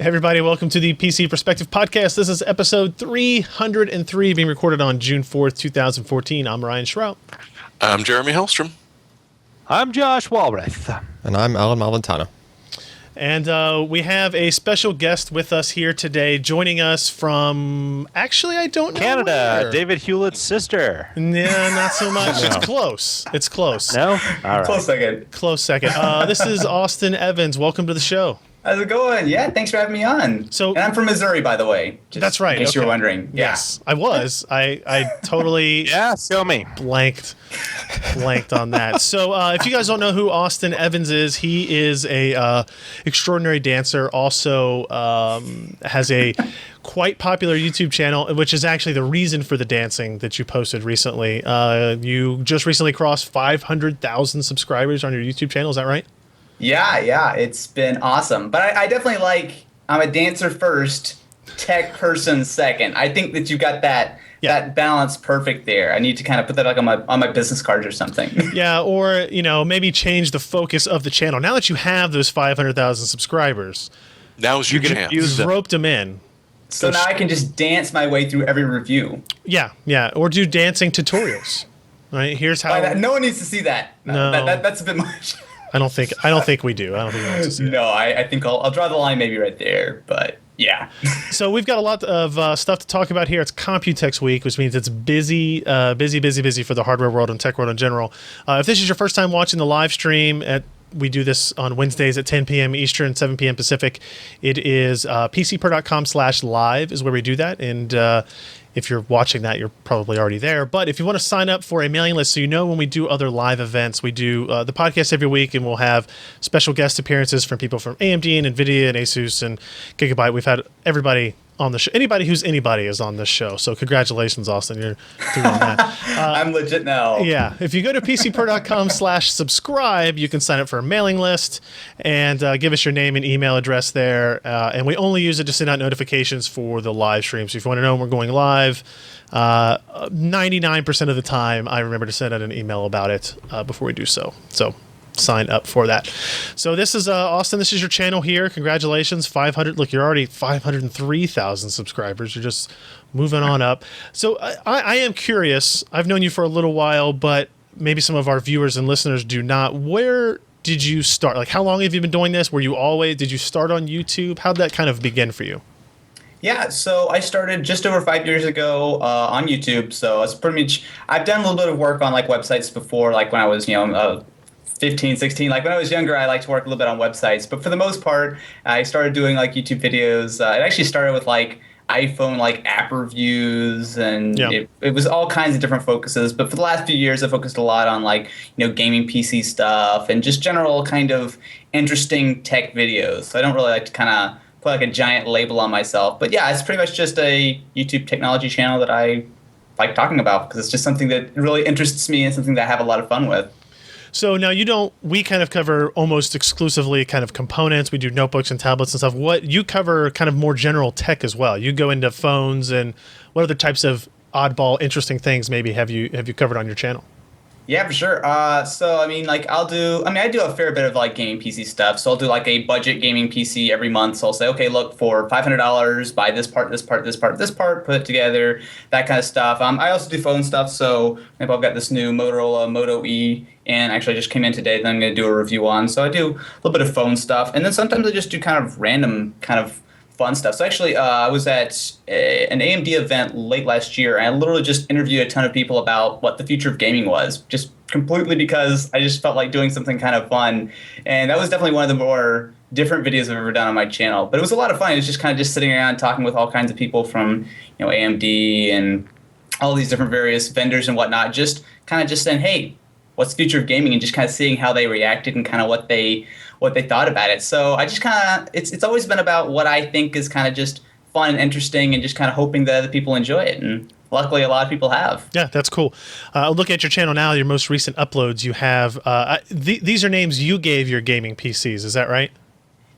Hey everybody, welcome to the PC Perspective Podcast. This is episode 303 being recorded on June 4th, 2014. I'm Ryan Schrout. I'm Jeremy Hellstrom. I'm Josh Walrath. And I'm Alan Malventano. And we have a special guest with us here today, joining us from, actually, I don't know Canada, where. David Hewlett's sister. Nah, not so much. No. It's close. It's close. No? All right. Close second. Close second. This is Austin Evans. Welcome to the show. How's it going? Yeah, thanks for having me on. So- and I'm from Missouri, by the way. Just That's right. In case you were wondering. Yeah. Yes, I was. I totally Yeah, show me. blanked on that. So if you guys don't know who Austin Evans is, he is a extraordinary dancer. Also has a quite popular YouTube channel, which is actually the reason for the dancing that you posted recently. You just recently crossed 500,000 subscribers on your YouTube channel. Is that right? Yeah, it's been awesome. But I definitely I'm a dancer first, tech person second. I think that you got that balance perfect there. I need to kind of put that on my business cards or something. Yeah, or maybe change the focus of the channel. Now that you have those 500,000 subscribers, Now's your chance. you've roped them in. So now I can just dance my way through every review. Yeah, or do dancing tutorials. Right? Here's how. No one needs to see that. No. That's a bit much. I don't think we do. I don't think we want to see that. No, I think I'll draw the line maybe right there. But yeah. So we've got a lot of stuff to talk about here. It's Computex week, which means it's busy for the hardware world and tech world in general. If this is your first time watching the live stream, we do this on Wednesdays at 10 p.m. Eastern, 7 p.m. Pacific. It is pcper.com/live is where we do that. And if you're watching that, you're probably already there. But if you want to sign up for a mailing list so you know when we do other live events, we do the podcast every week, and we'll have special guest appearances from people from AMD and NVIDIA and ASUS and Gigabyte. We've had everybody on the show. Anybody who's anybody is on this show. So congratulations, Austin. You're through on that. I'm legit now. Yeah. If you go to pcper.com/subscribe, you can sign up for a mailing list and give us your name and email address there. And we only use it to send out notifications for the live stream. So if you want to know when we're going live, 99% of the time, I remember to send out an email about it before we do so. So sign up for that. So this is Austin. This is your channel here. Congratulations, 500. Look, you're already 503,000 subscribers. You're just moving on up. So I am curious. I've known you for a little while, but maybe some of our viewers and listeners do not. Where did you start? Like, how long have you been doing this? Did you start on YouTube? How'd that kind of begin for you? Yeah, so I started just over 5 years ago on YouTube. So it's pretty much, I've done a little bit of work on like websites before, like when I was 15, 16. Like when I was younger, I liked to work a little bit on websites. But for the most part, I started doing like YouTube videos. It actually started with like iPhone like app reviews, and it was all kinds of different focuses. But for the last few years, I focused a lot on like gaming PC stuff and just general kind of interesting tech videos. So I don't really like to kind of put like a giant label on myself. But yeah, it's pretty much just a YouTube technology channel that I like talking about because it's just something that really interests me and something that I have a lot of fun with. So now we kind of cover almost exclusively kind of components. We do notebooks and tablets and stuff. What you cover kind of more general tech as well. You go into phones, and what other types of oddball, interesting things maybe have you covered on your channel? Yeah, for sure. So I do a fair bit of like gaming PC stuff. So I'll do like a budget gaming PC every month. So I'll say, okay, look, for $500, buy this part, put it together, that kind of stuff. I also do phone stuff. So maybe I've got this new Motorola Moto E, and actually I just came in today that I'm going to do a review on. So I do a little bit of phone stuff, and then sometimes I just do kind of random kind of fun stuff. So actually, I was at an AMD event late last year, and I literally just interviewed a ton of people about what the future of gaming was, just completely because I just felt like doing something kind of fun. And that was definitely one of the more different videos I've ever done on my channel. But it was a lot of fun. It was just kind of just sitting around talking with all kinds of people from AMD and all these different various vendors and whatnot, just kind of just saying, hey, what's the future of gaming, and just kind of seeing how they reacted and kind of what they thought about it. So I just kind of, it's always been about what I think is kind of just fun and interesting, and just kind of hoping that other people enjoy it. And luckily a lot of people have. Yeah, that's cool. Look at your channel now, your most recent uploads. You have, these are names you gave your gaming PCs, is that right?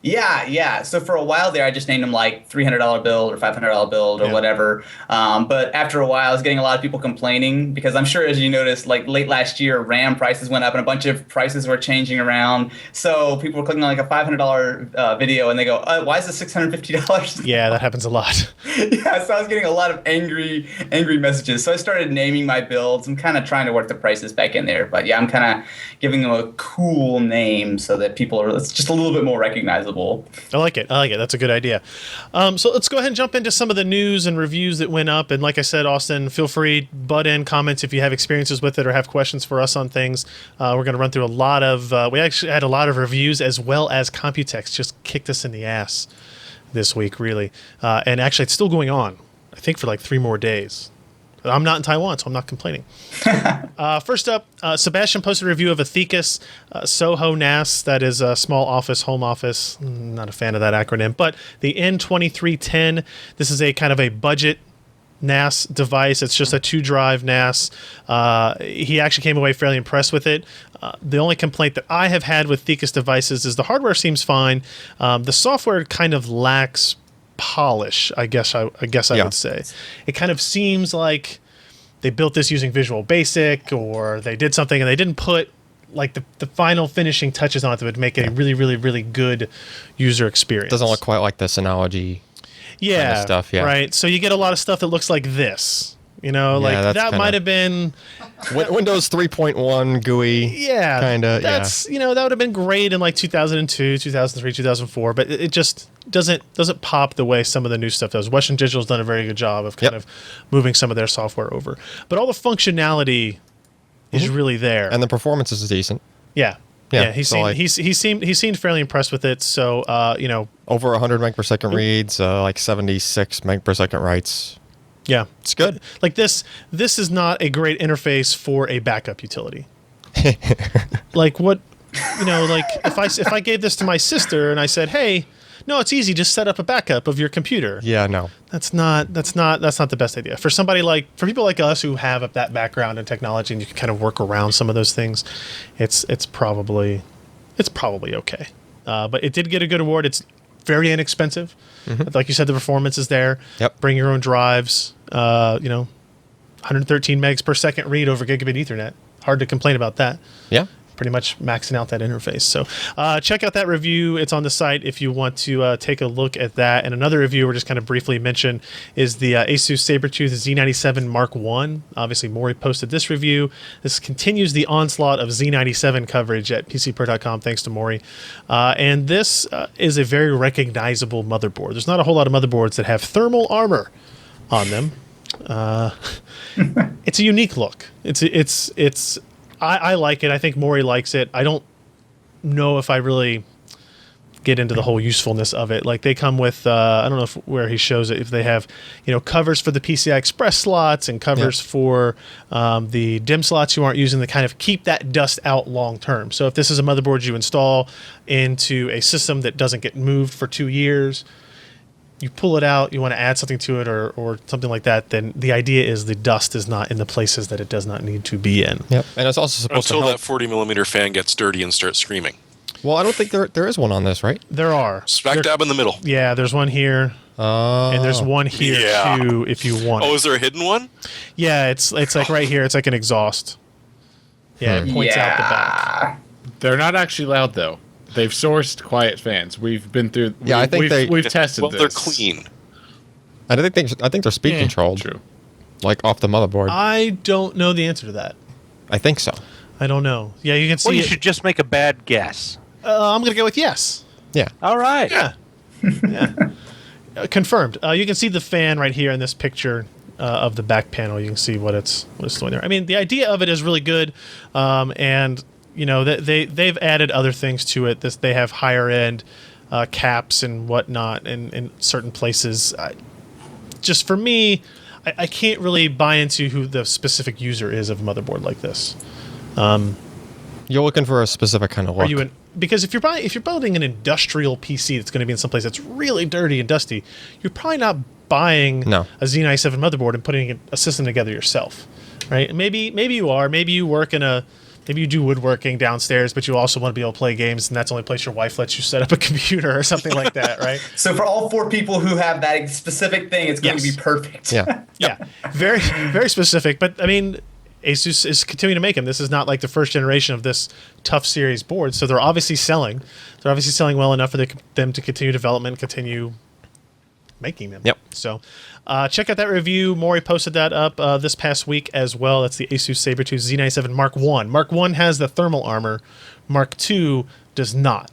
Yeah. So for a while there, I just named them like $300 build or $500 build or whatever. But after a while, I was getting a lot of people complaining because I'm sure, as you noticed, like late last year, RAM prices went up and a bunch of prices were changing around. So people were clicking on like a $500 video and they go, why is this $650? Yeah, that happens a lot. Yeah, so I was getting a lot of angry messages. So I started naming my builds. I'm kind of trying to work the prices back in there. But yeah, I'm kind of giving them a cool name so that people are, it's just a little bit more recognizable. I like it. That's a good idea. So let's go ahead and jump into some of the news and reviews that went up. And like I said, Austin, feel free, butt in comments if you have experiences with it or have questions for us on things. We're going to run through a lot of, we actually had a lot of reviews as well as Computex just kicked us in the ass this week, really. And actually, it's still going on, I think, for like 3 more days. I'm not in Taiwan, so I'm not complaining. First up, Sebastian posted a review of a Thecus SOHO NAS. That is a small office, home office. Not a fan of that acronym. But the N2310, this is a kind of a budget NAS device. It's just a 2-drive NAS. He actually came away fairly impressed with it. The only complaint that I have had with Thecus devices is the hardware seems fine. The software kind of lacks polish, I guess I would say. It kind of seems like they built this using Visual Basic, or they did something and they didn't put like the final finishing touches on it that would make it a really, really, really good user experience. Doesn't look quite like the Synology kind of stuff. Yeah, right. So you get a lot of stuff that looks like this. You know, like that might have been Windows 3.1 GUI. Yeah, kind of. That's that would have been great in like 2002, 2003, 2004, but it just doesn't pop the way some of the new stuff does. Western Digital's done a very good job of kind of moving some of their software over, but all the functionality is really there, and the performance is decent. Yeah. He seemed fairly impressed with it. So over 100 meg per second reads, like 76 meg per second writes. Yeah, it's good. Like this is not a great interface for a backup utility. Like what, like if I gave this to my sister and I said, "Hey, no, it's easy, just set up a backup of your computer." Yeah, no. That's not the best idea. For people like us who have that background in technology and you can kind of work around some of those things, it's probably okay. But it did get a good award. It's very inexpensive. Like you said, the performance is there. Yep. Bring your own drives. 113 megs per second read over gigabit Ethernet. Hard to complain about that. Yeah. Pretty much maxing out that interface. So check out that review. It's on the site if you want to take a look at that. And another review we're just kind of briefly mention is the ASUS Sabertooth Z97 Mark I. Obviously, Maury posted this review. This continues the onslaught of Z97 coverage at PCPro.com, thanks to Maury. And this is a very recognizable motherboard. There's not a whole lot of motherboards that have thermal armor on them. It's a unique look. I like it. I think Maury likes it. I don't know if I really get into the whole usefulness of it. Like they come with, I don't know where he shows it, if they have, covers for the PCI Express slots and covers for the DIMM slots you aren't using to kind of keep that dust out long term. So if this is a motherboard you install into a system that doesn't get moved for 2 years, you pull it out, you want to add something to it or something like that, then the idea is the dust is not in the places that it does not need to be in. Yep. And it's also supposed to help. Until that 40 millimeter fan gets dirty and starts screaming. Well, I don't think there is one on this, right? There are. Smack dab in the middle. Yeah, there's one here. And there's one here too if you want. Oh, is there a hidden one? Yeah, it's like right here. It's like an exhaust. Yeah, it points out the back. They're not actually loud though. They've sourced quiet fans. We've been through. Yeah, I think we've tested this. Well, they're clean. I think they're speed controlled. True. Like off the motherboard. I don't know the answer to that. I think so. I don't know. Yeah, you can see. Well, you should just make a bad guess. I'm gonna go with yes. Yeah. All right. Yeah. Yeah. Confirmed. You can see the fan right here in this picture of the back panel. You can see what it's doing there. I mean, the idea of it is really good, and they've added other things to it. They have higher end caps and whatnot in certain places. Just for me, I can't really buy into who the specific user is of a motherboard like this. You're looking for a specific kind of look. Because if you're building an industrial PC that's going to be in some place that's really dirty and dusty, you're probably not buying a Z97 motherboard and putting a system together yourself, right? Maybe you are. Maybe you work in a maybe you do woodworking downstairs, but you also want to be able to play games, and that's the only place your wife lets you set up a computer or something like that, right? So for all 4 people who have that specific thing, it's going to Yes. be perfect. Yeah. Yeah, very, very specific. But I mean, ASUS is continuing to make them. This is not like the first generation of this tough series board, so they're obviously selling. They're obviously selling well enough for them to continue development, continue making them. Yep. So check out that review. Maury posted that up this past week as well. That's the Asus Sabertooth Z97 Mark 1. Mark 1 has the thermal armor. Mark 2 does not.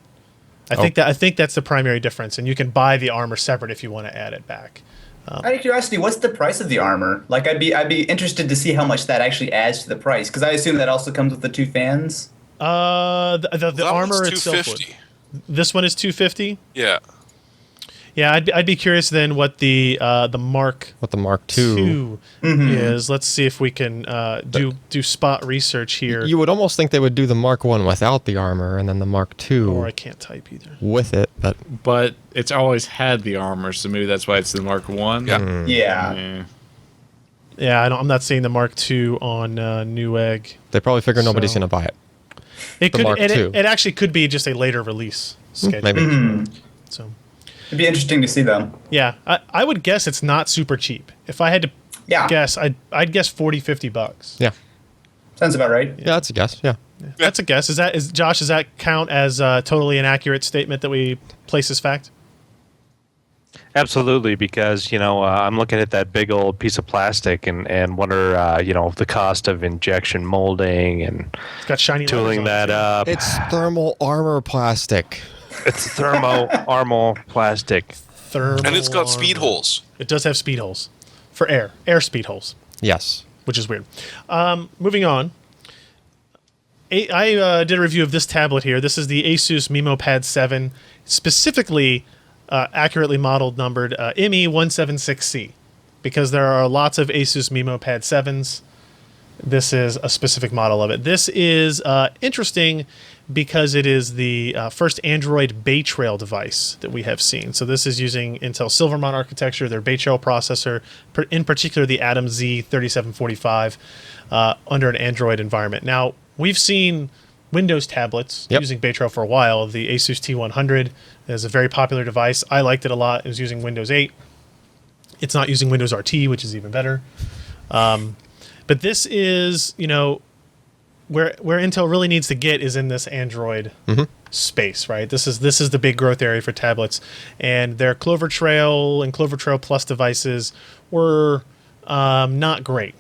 I think that's the primary difference, and you can buy the armor separate if you want to add it back. Out of curiosity, what's the price of the armor? Like, I'd be interested to see how much that actually adds to the price, because I assume that also comes with the 2 fans. The That armor one's itself. $250. This one is $250. Yeah. Yeah, I'd be curious then what the Mark What the Mark II. is. Let's see if we can do spot research here. You would almost think they would do the Mark I without the armor, and then the Mark Or I II can't type either. with it. But But it's always had the armor, so maybe that's why it's the Mark 1. Yeah. Yeah. Yeah, I'm not seeing the Mark II on Newegg. they probably figure nobody's So- going to buy it. It The could. Mark It, II. it actually could be just a later release schedule. Maybe. So It'd be interesting to see them. yeah, I would guess it's not super cheap. If I had to Yeah. guess, I'd guess $40-50. Yeah. Sounds about right. Yeah, that's a guess. Yeah. That's a guess. Is Josh? Does that count as a totally inaccurate statement that we place as fact? Absolutely, because I'm looking at that big old piece of plastic and wonder the cost of injection molding and It's got shiny tooling letters on that it. up. It's thermal armor plastic. It's thermo armor plastic. Thermal And it's got speed armor. holes. It does have speed holes for air speed holes, Yes. which is weird. Moving on. I did a review of this tablet here. This is the Asus MeMO Pad 7, specifically accurately modeled numbered ME176C, because there are lots of Asus MeMO Pad 7s. This is a specific model of it. This is interesting because it is the first Android Bay Trail device that we have seen. So this is using Intel Silvermont architecture, their Bay Trail processor, in particular the Atom Z3745, under an Android environment. Now, we've seen Windows tablets using Bay Trail for a while. The Asus T100 is a very popular device. I liked it a lot. It was using Windows 8. It's not using Windows RT, which is even better. But this is, where Intel really needs to get is in this Android space, right? This is the big growth area for tablets, and their Clover Trail and Clover Trail Plus devices were not great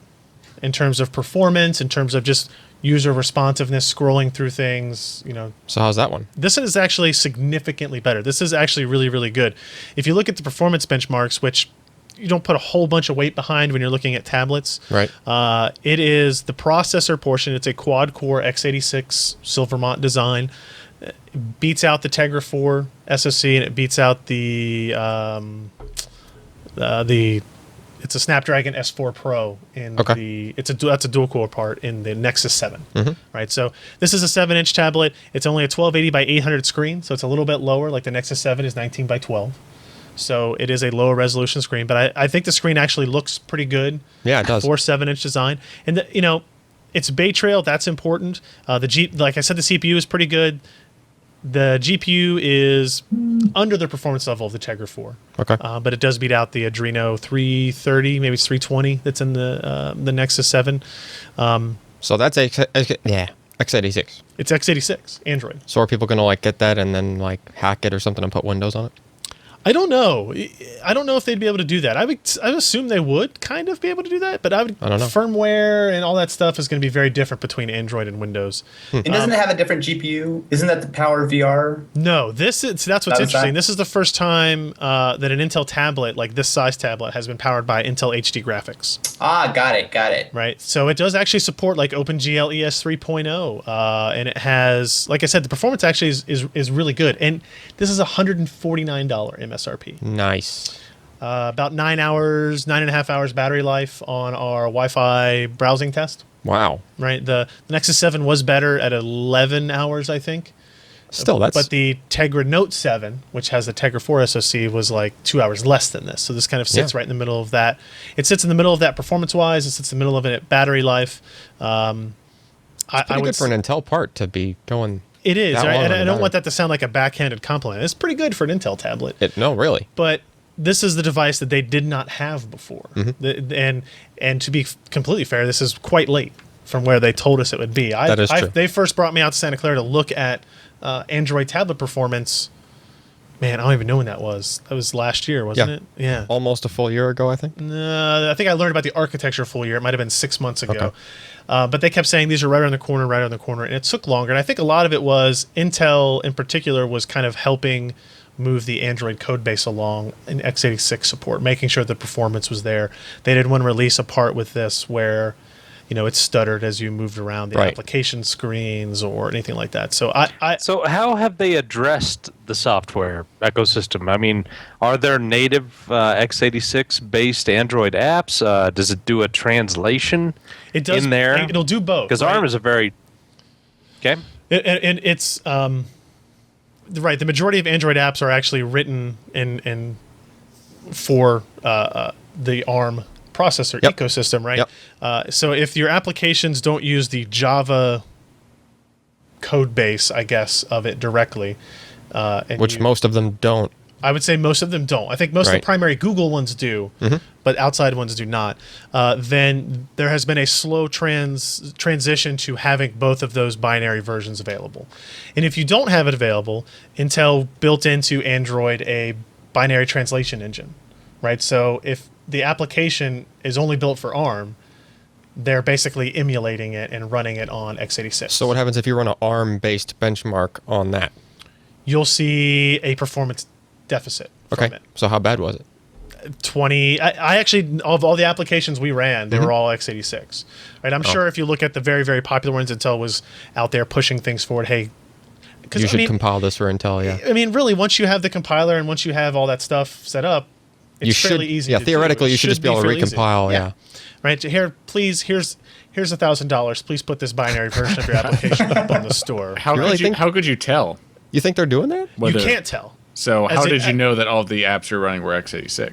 in terms of performance, in terms of just user responsiveness, scrolling through things. So how's that one? This is actually significantly better. This is actually really, really good. If you look at the performance benchmarks, which you don't put a whole bunch of weight behind when you're looking at tablets. Right. It is the processor portion. It's a quad-core x86 Silvermont design. It beats out the Tegra 4 SoC, and it beats out the it's a Snapdragon S4 Pro in that's a dual core part in the Nexus 7. Right. So this is a 7-inch tablet. It's only a 1280 by 800 screen, so it's a little bit lower. Like the Nexus 7 is 19 by 12. So it is a lower resolution screen, but I think the screen actually looks pretty good. Yeah, it does. For 7-inch design, and it's Bay Trail. That's important. Like I said, the CPU is pretty good. The GPU is under the performance level of the Tegra 4. Okay. But it does beat out the Adreno 330, maybe it's 320 that's in the Nexus 7. So that's x86. It's x86 Android. So are people going to get that and then hack it or something and put Windows on it? I don't know. I don't know if they'd be able to do that. I would assume they would kind of be able to do that, but I don't know. Firmware and all that stuff is going to be very different between Android and Windows. And doesn't it have a different GPU? Isn't that the Power VR? No, that's what's interesting. This is the first time that an Intel tablet, like this size tablet, has been powered by Intel HD graphics. Ah, got it. Right. So it does actually support OpenGL ES 3.0, and it has, like I said, the performance actually is really good. And this is $149 MSRP. Nice. About 9.5 hours battery life on our Wi-Fi browsing test. Wow. Right. The Nexus 7 was better at 11 hours, I think. Still, But the Tegra Note 7, which has the Tegra 4 SoC, was 2 hours less than this. So this kind of sits right in the middle of that. It sits in the middle of that performance-wise. It sits in the middle of it at battery life. Pretty good for an Intel part to be going. It is, that right? long And on I the don't want battery. that to sound like a backhanded compliment. It's pretty good for an Intel tablet. No, really. But this is the device that they did not have before. And to be completely fair, this is quite late from where they told us it would be. That is true. They first brought me out to Santa Clara to look at Android tablet performance. Man, I don't even know when that was. That was last year, wasn't it? Yeah. Almost a full year ago, I think. I think I learned about the architecture full year. It might have been 6 months ago. Okay. But they kept saying these are right around the corner, right around the corner. And it took longer. And I think a lot of it was Intel in particular was kind of helping move the Android code base along in x86 support, making sure the performance was there. They didn't want to release a part with this where, it stuttered as you moved around the Right. application screens or anything like that. So So how have they addressed the software ecosystem? I mean, are there native x86 based Android apps? Does it do a translation it does in there? It'll do both. Because right? ARM is a very okay. And it's right. The majority of Android apps are actually written in for the ARM processor Yep. ecosystem, right? Yep. So if your applications don't use the Java code base, I guess, of it directly, and Which most of them don't. I would say most of them don't. I think most of the Right. primary Google ones do, but outside ones do not. Then there has been a slow transition to having both of those binary versions available. And if you don't have it available, Intel built into Android a binary translation engine, right? So if the application is only built for ARM, they're basically emulating it and running it on x86. So what happens if you run an ARM-based benchmark on that? You'll see a performance deficit from Okay. it. So how bad was it? 20 I actually, of all the applications we ran, they were all x86, right? I'm sure if you look at the very, very popular ones, Intel was out there pushing things forward. Hey, because You should compile this for Intel, yeah. I mean, really, once you have the compiler and once you have all that stuff set up, it's fairly easy. Yeah, to do. theoretically, It you should just be able to fairly easy. recompile, yeah. Right here, please. Here's $1,000. Please put this binary version of your application up on the store. How You really could you? think- How could you tell? You think they're doing that? You Whether, can't tell. So As how it- did you know that all of the apps you're running were x86?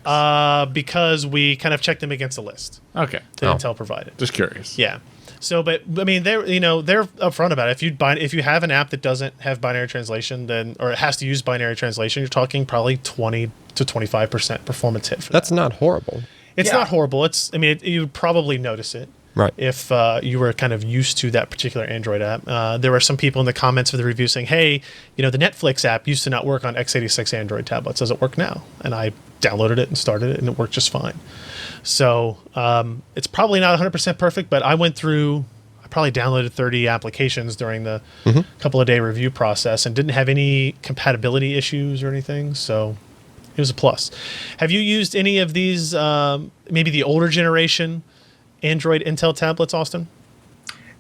Because we kind of checked them against a list Okay, that Intel provided. just curious. Yeah. So, but I mean, they're upfront about it. If you have an app that doesn't have binary translation, then or it has to use binary translation, you're talking probably 20 to 25% performance hit for That's that. not horrible. It's Yeah. not horrible. You'd probably notice it. Right. If you were kind of used to that particular Android app. There were some people in the comments of the review saying, hey, the Netflix app used to not work on x86 Android tablets. Does it work now? And I downloaded it and started it, and it worked just fine. So it's probably not 100% perfect, but I probably downloaded 30 applications during the couple of day review process and didn't have any compatibility issues or anything. So it was a plus. Have you used any of these, maybe the older generation Android Intel tablets, Austin?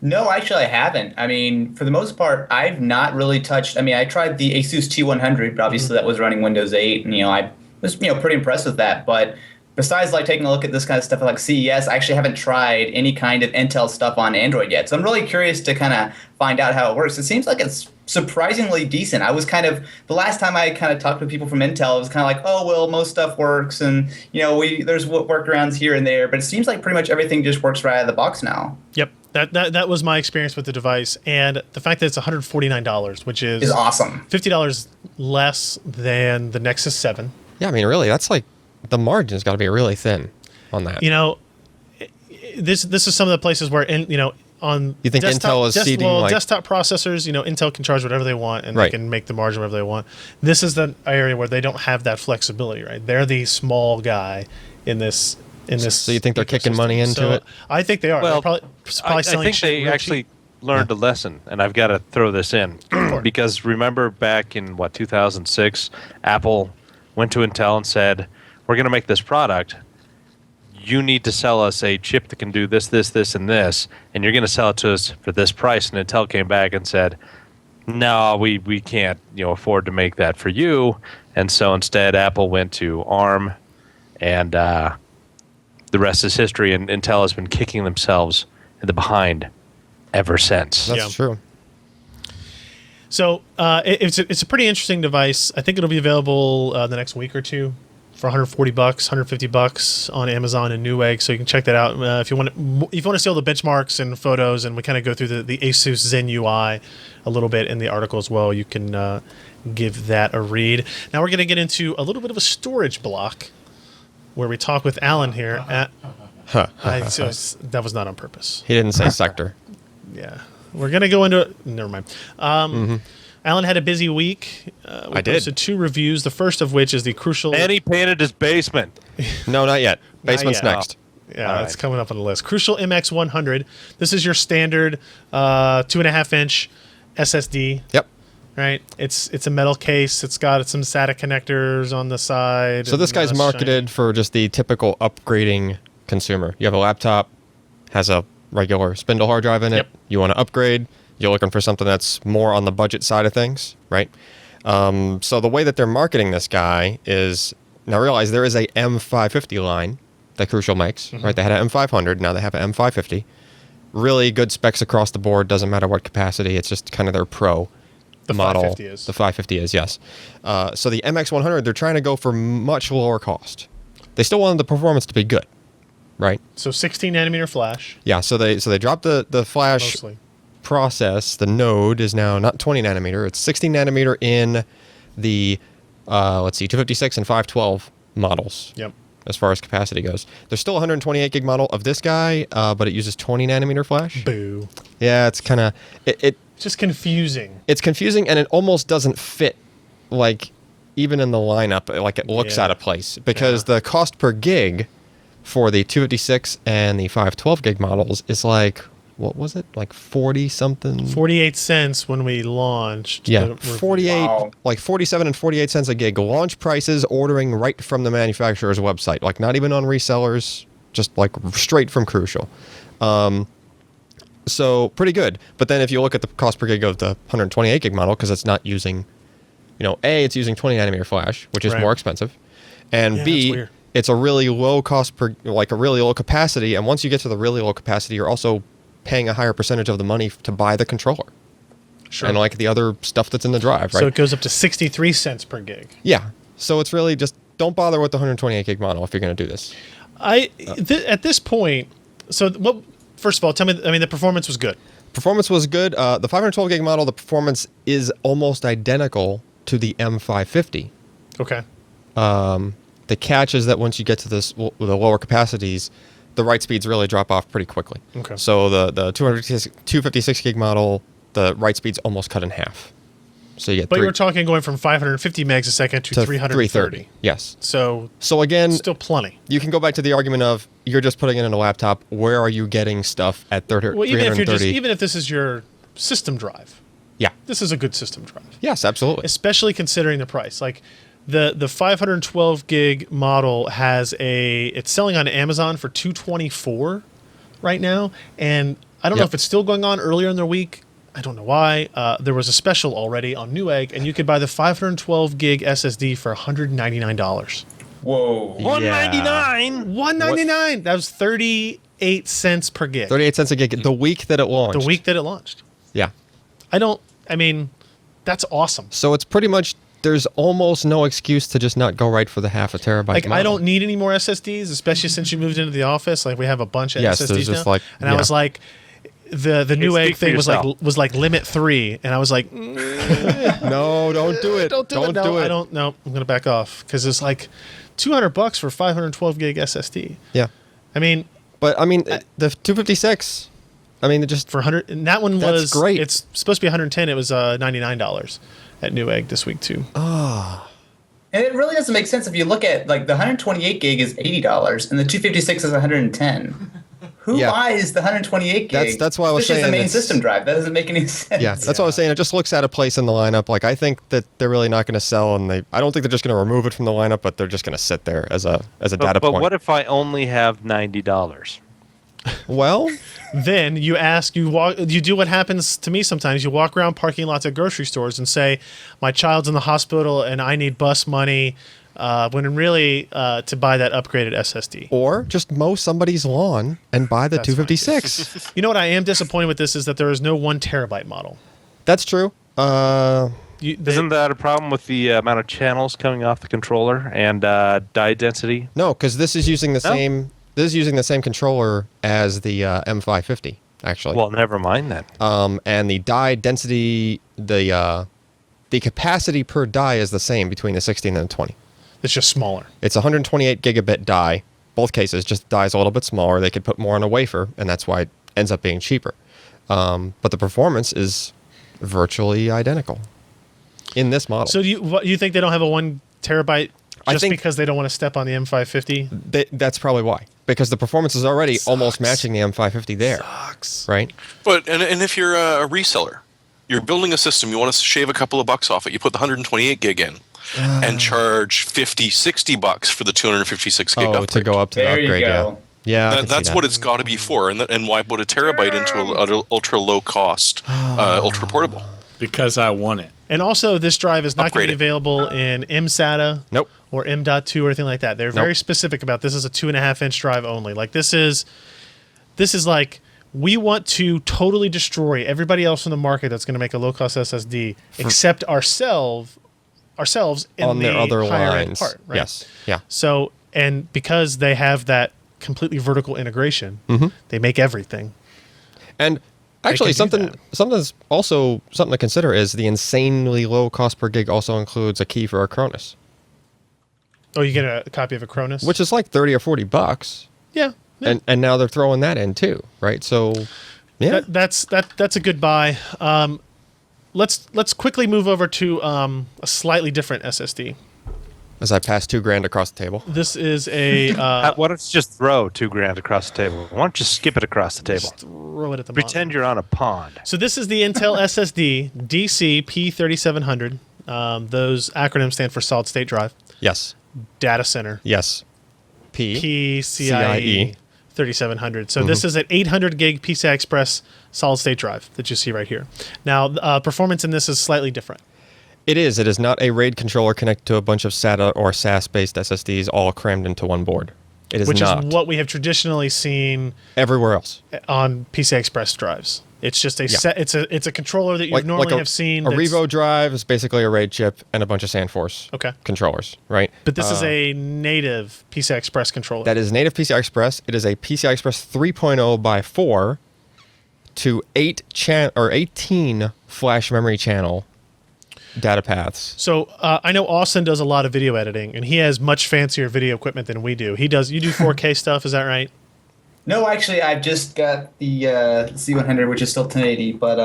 No, actually, I haven't. I mean, for the most part, I've not really touched. I mean, I tried the ASUS T100, but obviously that was running Windows 8, and I was pretty impressed with that. But besides taking a look at this kind of stuff at CES, I actually haven't tried any kind of Intel stuff on Android yet. So I'm really curious to kind of find out how it works. It seems like it's surprisingly decent. I was the last time I kind of talked to people from Intel, it was kind of like, oh, well, most stuff works, and there's workarounds here and there, but it seems like pretty much everything just works right out of the box now. Yep. That was my experience with the device, and the fact that it's $149, which is awesome. $50 less than the Nexus 7. Yeah, I mean, really, that's the margin's got to be really thin on that. This is some of the places where on You think Intel is seeding, desktop processors, Intel can charge whatever they want and Right. they can make the margin whatever they want. This is the area where they don't have that flexibility, right? They're the small guy in this. So you think they're kicking money into So it? I think they are. Well, They're probably I selling think shit they real actually cheap. learned a lesson, and I've got to throw this in because remember back in 2006, Apple went to Intel and said, "We're going to make this product. You need to sell us a chip that can do this, this, this, and this, and you're going to sell it to us for this price." And Intel came back and said, "No, we can't afford to make that for you." And so instead, Apple went to ARM, and the rest is history. And Intel has been kicking themselves in the behind ever since. That's Yeah. true. So it's a pretty interesting device. I think it'll be available the next week or two for $140, $150 on Amazon and Newegg. So you can check that out if you want to see all the benchmarks and photos, and we kind of go through the ASUS Zen UI a little bit in the article as well. You can give that a read. Now we're going to get into a little bit of a storage block where we talk with Alan here. That was not on purpose. He didn't say sector. Yeah. We're going to go into it. Never mind. Alan had a busy week. We posted 2 reviews, the first of which is the crucial... And he painted his basement. No, not yet. Basement's yet. next. Yeah, it's coming up on the list. Crucial MX100. This is your standard 2.5-inch SSD. Yep. Right? It's a metal case. It's got some SATA connectors on the side. So this guy's marketed for just the typical upgrading consumer. You have a laptop, has a regular spindle hard drive in it. Yep. You want to upgrade. You're looking for something that's more on the budget side of things, right? So the way that they're marketing this guy is, now realize there is a M550 line that Crucial makes, right? They had an M500, now they have an M550. Really good specs across the board, doesn't matter what capacity, it's just kind of their pro model. 550 is. The 550 is, yes. So the MX100, they're trying to go for much lower cost. They still wanted the performance to be good, right? So 16 nanometer flash. Yeah, so they dropped the flash Mostly. process. The node is now not 20 nanometer, it's 16 nanometer in the, 256 and 512 models. Yep. As far as capacity goes. There's still a 128 gig model of this guy, but it uses 20 nanometer flash. Boo. Yeah, it's kind of... Just confusing. It's confusing, and it almost doesn't fit, like, even in the lineup. Like, it looks out of place. Because the cost per gig for the 256 and the 512 gig models is like, what was it? Like 40-something? 48 cents when we launched. Yeah, the review. 48, like 47 and 48 cents a gig. Launch prices ordering right from the manufacturer's website. Like, not even on resellers, just like straight from Crucial. So pretty good. But then if you look at the cost per gig of the 128 gig model, because it's not using, it's using 20 nanometer flash, which is more expensive. And Yeah, that's B, weird. it's a really low cost per, like a really low capacity. And once you get to the really low capacity, you're also paying a higher percentage of the money to buy the controller. Sure. And like the other stuff that's in the drive, right? So it goes up to 63 cents per gig. Yeah. So it's really just don't bother with the 128 gig model if you're going to do this. At this point, so what? First of all, tell me. I mean, the performance was good. Performance was good. The 512 gig model, the performance is almost identical to the M550. Okay. The catch is that once you get to the lower capacities, the write speeds really drop off pretty quickly. Okay. So the 256 gig model, the write speeds almost cut in half. So you get But you were talking going from 550 megs a second to 330. Yes. So again, still plenty. you can go back to the argument of you're just putting it in a laptop. Where are you getting stuff at 330? Even if this is your system drive, Yeah. this is a good system drive. Yes, absolutely. Especially considering the price. Like the 512 gig model it's selling on Amazon for $224 right now, and I don't know if it's still going on earlier in the week. I don't know why. There was a special already on Newegg, and you could buy the 512 gig SSD for $199. Whoa. $199. $199. That was 38 cents per gig. 38 cents a gig the week that it launched. The week that it launched. Yeah. That's awesome. So it's pretty much, there's almost no excuse to just not go right for the half a terabyte Like, model. I don't need any more SSDs, especially since you moved into the office. Like, we have a bunch of Yes, there's SSDs just now. like- and I was like, the Newegg speak for thing yourself. was like limit 3, and I was like, No, don't do it. don't do it. No, I don't. No, I'm gonna back off because it's like $200 for 512 gig SSD. Yeah. I mean, But, the 256, it just... for 100, and that one That's was great. It's supposed to be 110. It was $99 at Newegg this week too. And it really doesn't make sense if you look at, like, the 128 gig is $80 and the 256 is 110. Who buys the 128 gig? That's why I was This is saying the main it's- system drive. That doesn't make any sense. Yeah, that's what I was saying. It just looks out of place in the lineup. Like, I think that they're really not going to sell, and I don't think they're just going to remove it from the lineup, but they're just going to sit there as a data But point. what if I only have $90? Well, Then you do what happens to me sometimes. You walk around parking lots at grocery stores and say, my child's in the hospital and I need bus money, when really to buy that upgraded SSD. or just mow somebody's lawn and buy the That's fine. 256. You know what I am disappointed with this is that there is no 1 terabyte model. That's true. You Isn't that a problem with the amount of channels coming off the controller and die density? No, because this is using the same. This is using the same controller as the M550, actually. Well, never mind then. And the die density, the capacity per die is the same between the 16 and the 20. It's just smaller. It's 128 gigabit die. Both cases, just the die is a little bit smaller. They could put more on a wafer, and that's why it ends up being cheaper. But the performance is virtually identical in this model. So you think they don't have a 1 terabyte I just think- because they don't want to step on the M550? That's probably why. Because the performance is already almost matching the M550 there. Sucks. Right? But and if you're a reseller, you're building a system, you want to shave a couple of bucks off it. You put the 128 gig in and charge 50, 60 bucks for the 256 gig upgrade. To go up to the There you upgrade, go. Yeah, I can see That's that. what it's got to be for, and why put a terabyte into an ultra low cost, ultra portable? Because I want it. And also, this drive is not going Upgrade to be it. available in MSATA Nope. or M.2 or anything like that. They're very specific about this is a 2.5-inch drive only. Like this is like we want to totally destroy everybody else in the market that's going to make a low-cost SSD except ourselves in on the their other higher end lines. part. Right? Yes. Yeah. So, and because they have that completely vertical integration, they make everything. And actually, can do something's also something to consider is the insanely low cost per gig also includes a key for a Cronus, Oh, you get a copy of a Cronus? which is like 30 or 40 bucks. yeah. And now they're throwing that in too, right? So, yeah. That's a good buy. Let's quickly move over to a slightly different SSD. As I pass $2,000 across the table. This is a Why don't you just throw $2,000 across the table? Why don't you skip it across the table? throw it at the Pretend monitor. you're on a pond. So this is the Intel SSD DC-P3700. Those acronyms stand for solid state drive, Yes. data center, Yes. PCIe 3700. So this is an 800 gig PCI Express solid state drive that you see right here. Now, performance in this is slightly different. It is. It is not a RAID controller connected to a bunch of SATA or SAS-based SSDs all crammed into one board. It is Which not. is what we have traditionally seen Everywhere else. on PCI Express drives. It's just a set. It's a controller that you normally have seen. A that's- Revo drive is basically a RAID chip and a bunch of SandForce Okay. controllers, right? But this is a native PCI Express controller. That is native PCI Express. It is a PCI Express 3.0 by 4 to 18 flash memory channel data paths. So I know Austin does a lot of video editing, and he has much fancier video equipment than we do. You do 4K stuff, is that right? No, actually, I've just got the Z100, which is still 1080, but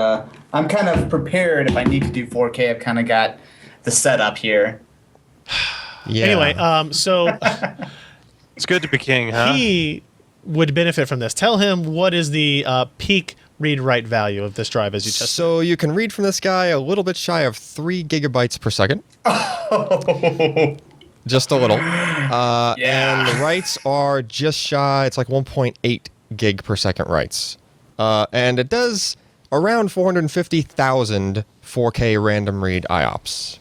I'm kind of prepared if I need to do 4K. I've kind of got the setup here. Yeah. Anyway, so It's good to be king, huh? he would benefit from this. Tell him what is the peak read-write value of this drive as you test So you can read from this guy a little bit shy of 3 gigabytes per second. Just a little. Yeah. And the writes are just shy. It's like 1.8 gig per second writes. And it does around 450,000 4K random read IOPS.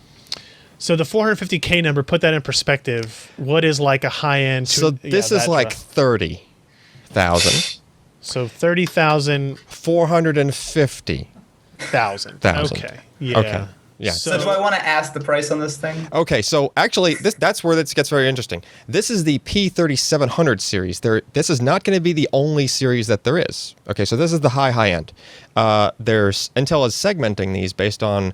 So the 450K number, put that in perspective. What is like a high-end? So this is like 30,000. So 30,000. 450,000. Okay. Yeah. Okay. Yeah. So do I want to ask the price on this thing? Okay, so actually, that's where this gets very interesting. This is the P3700 series. This is not going to be the only series that there is. Okay, so this is the high end. Intel is segmenting these based on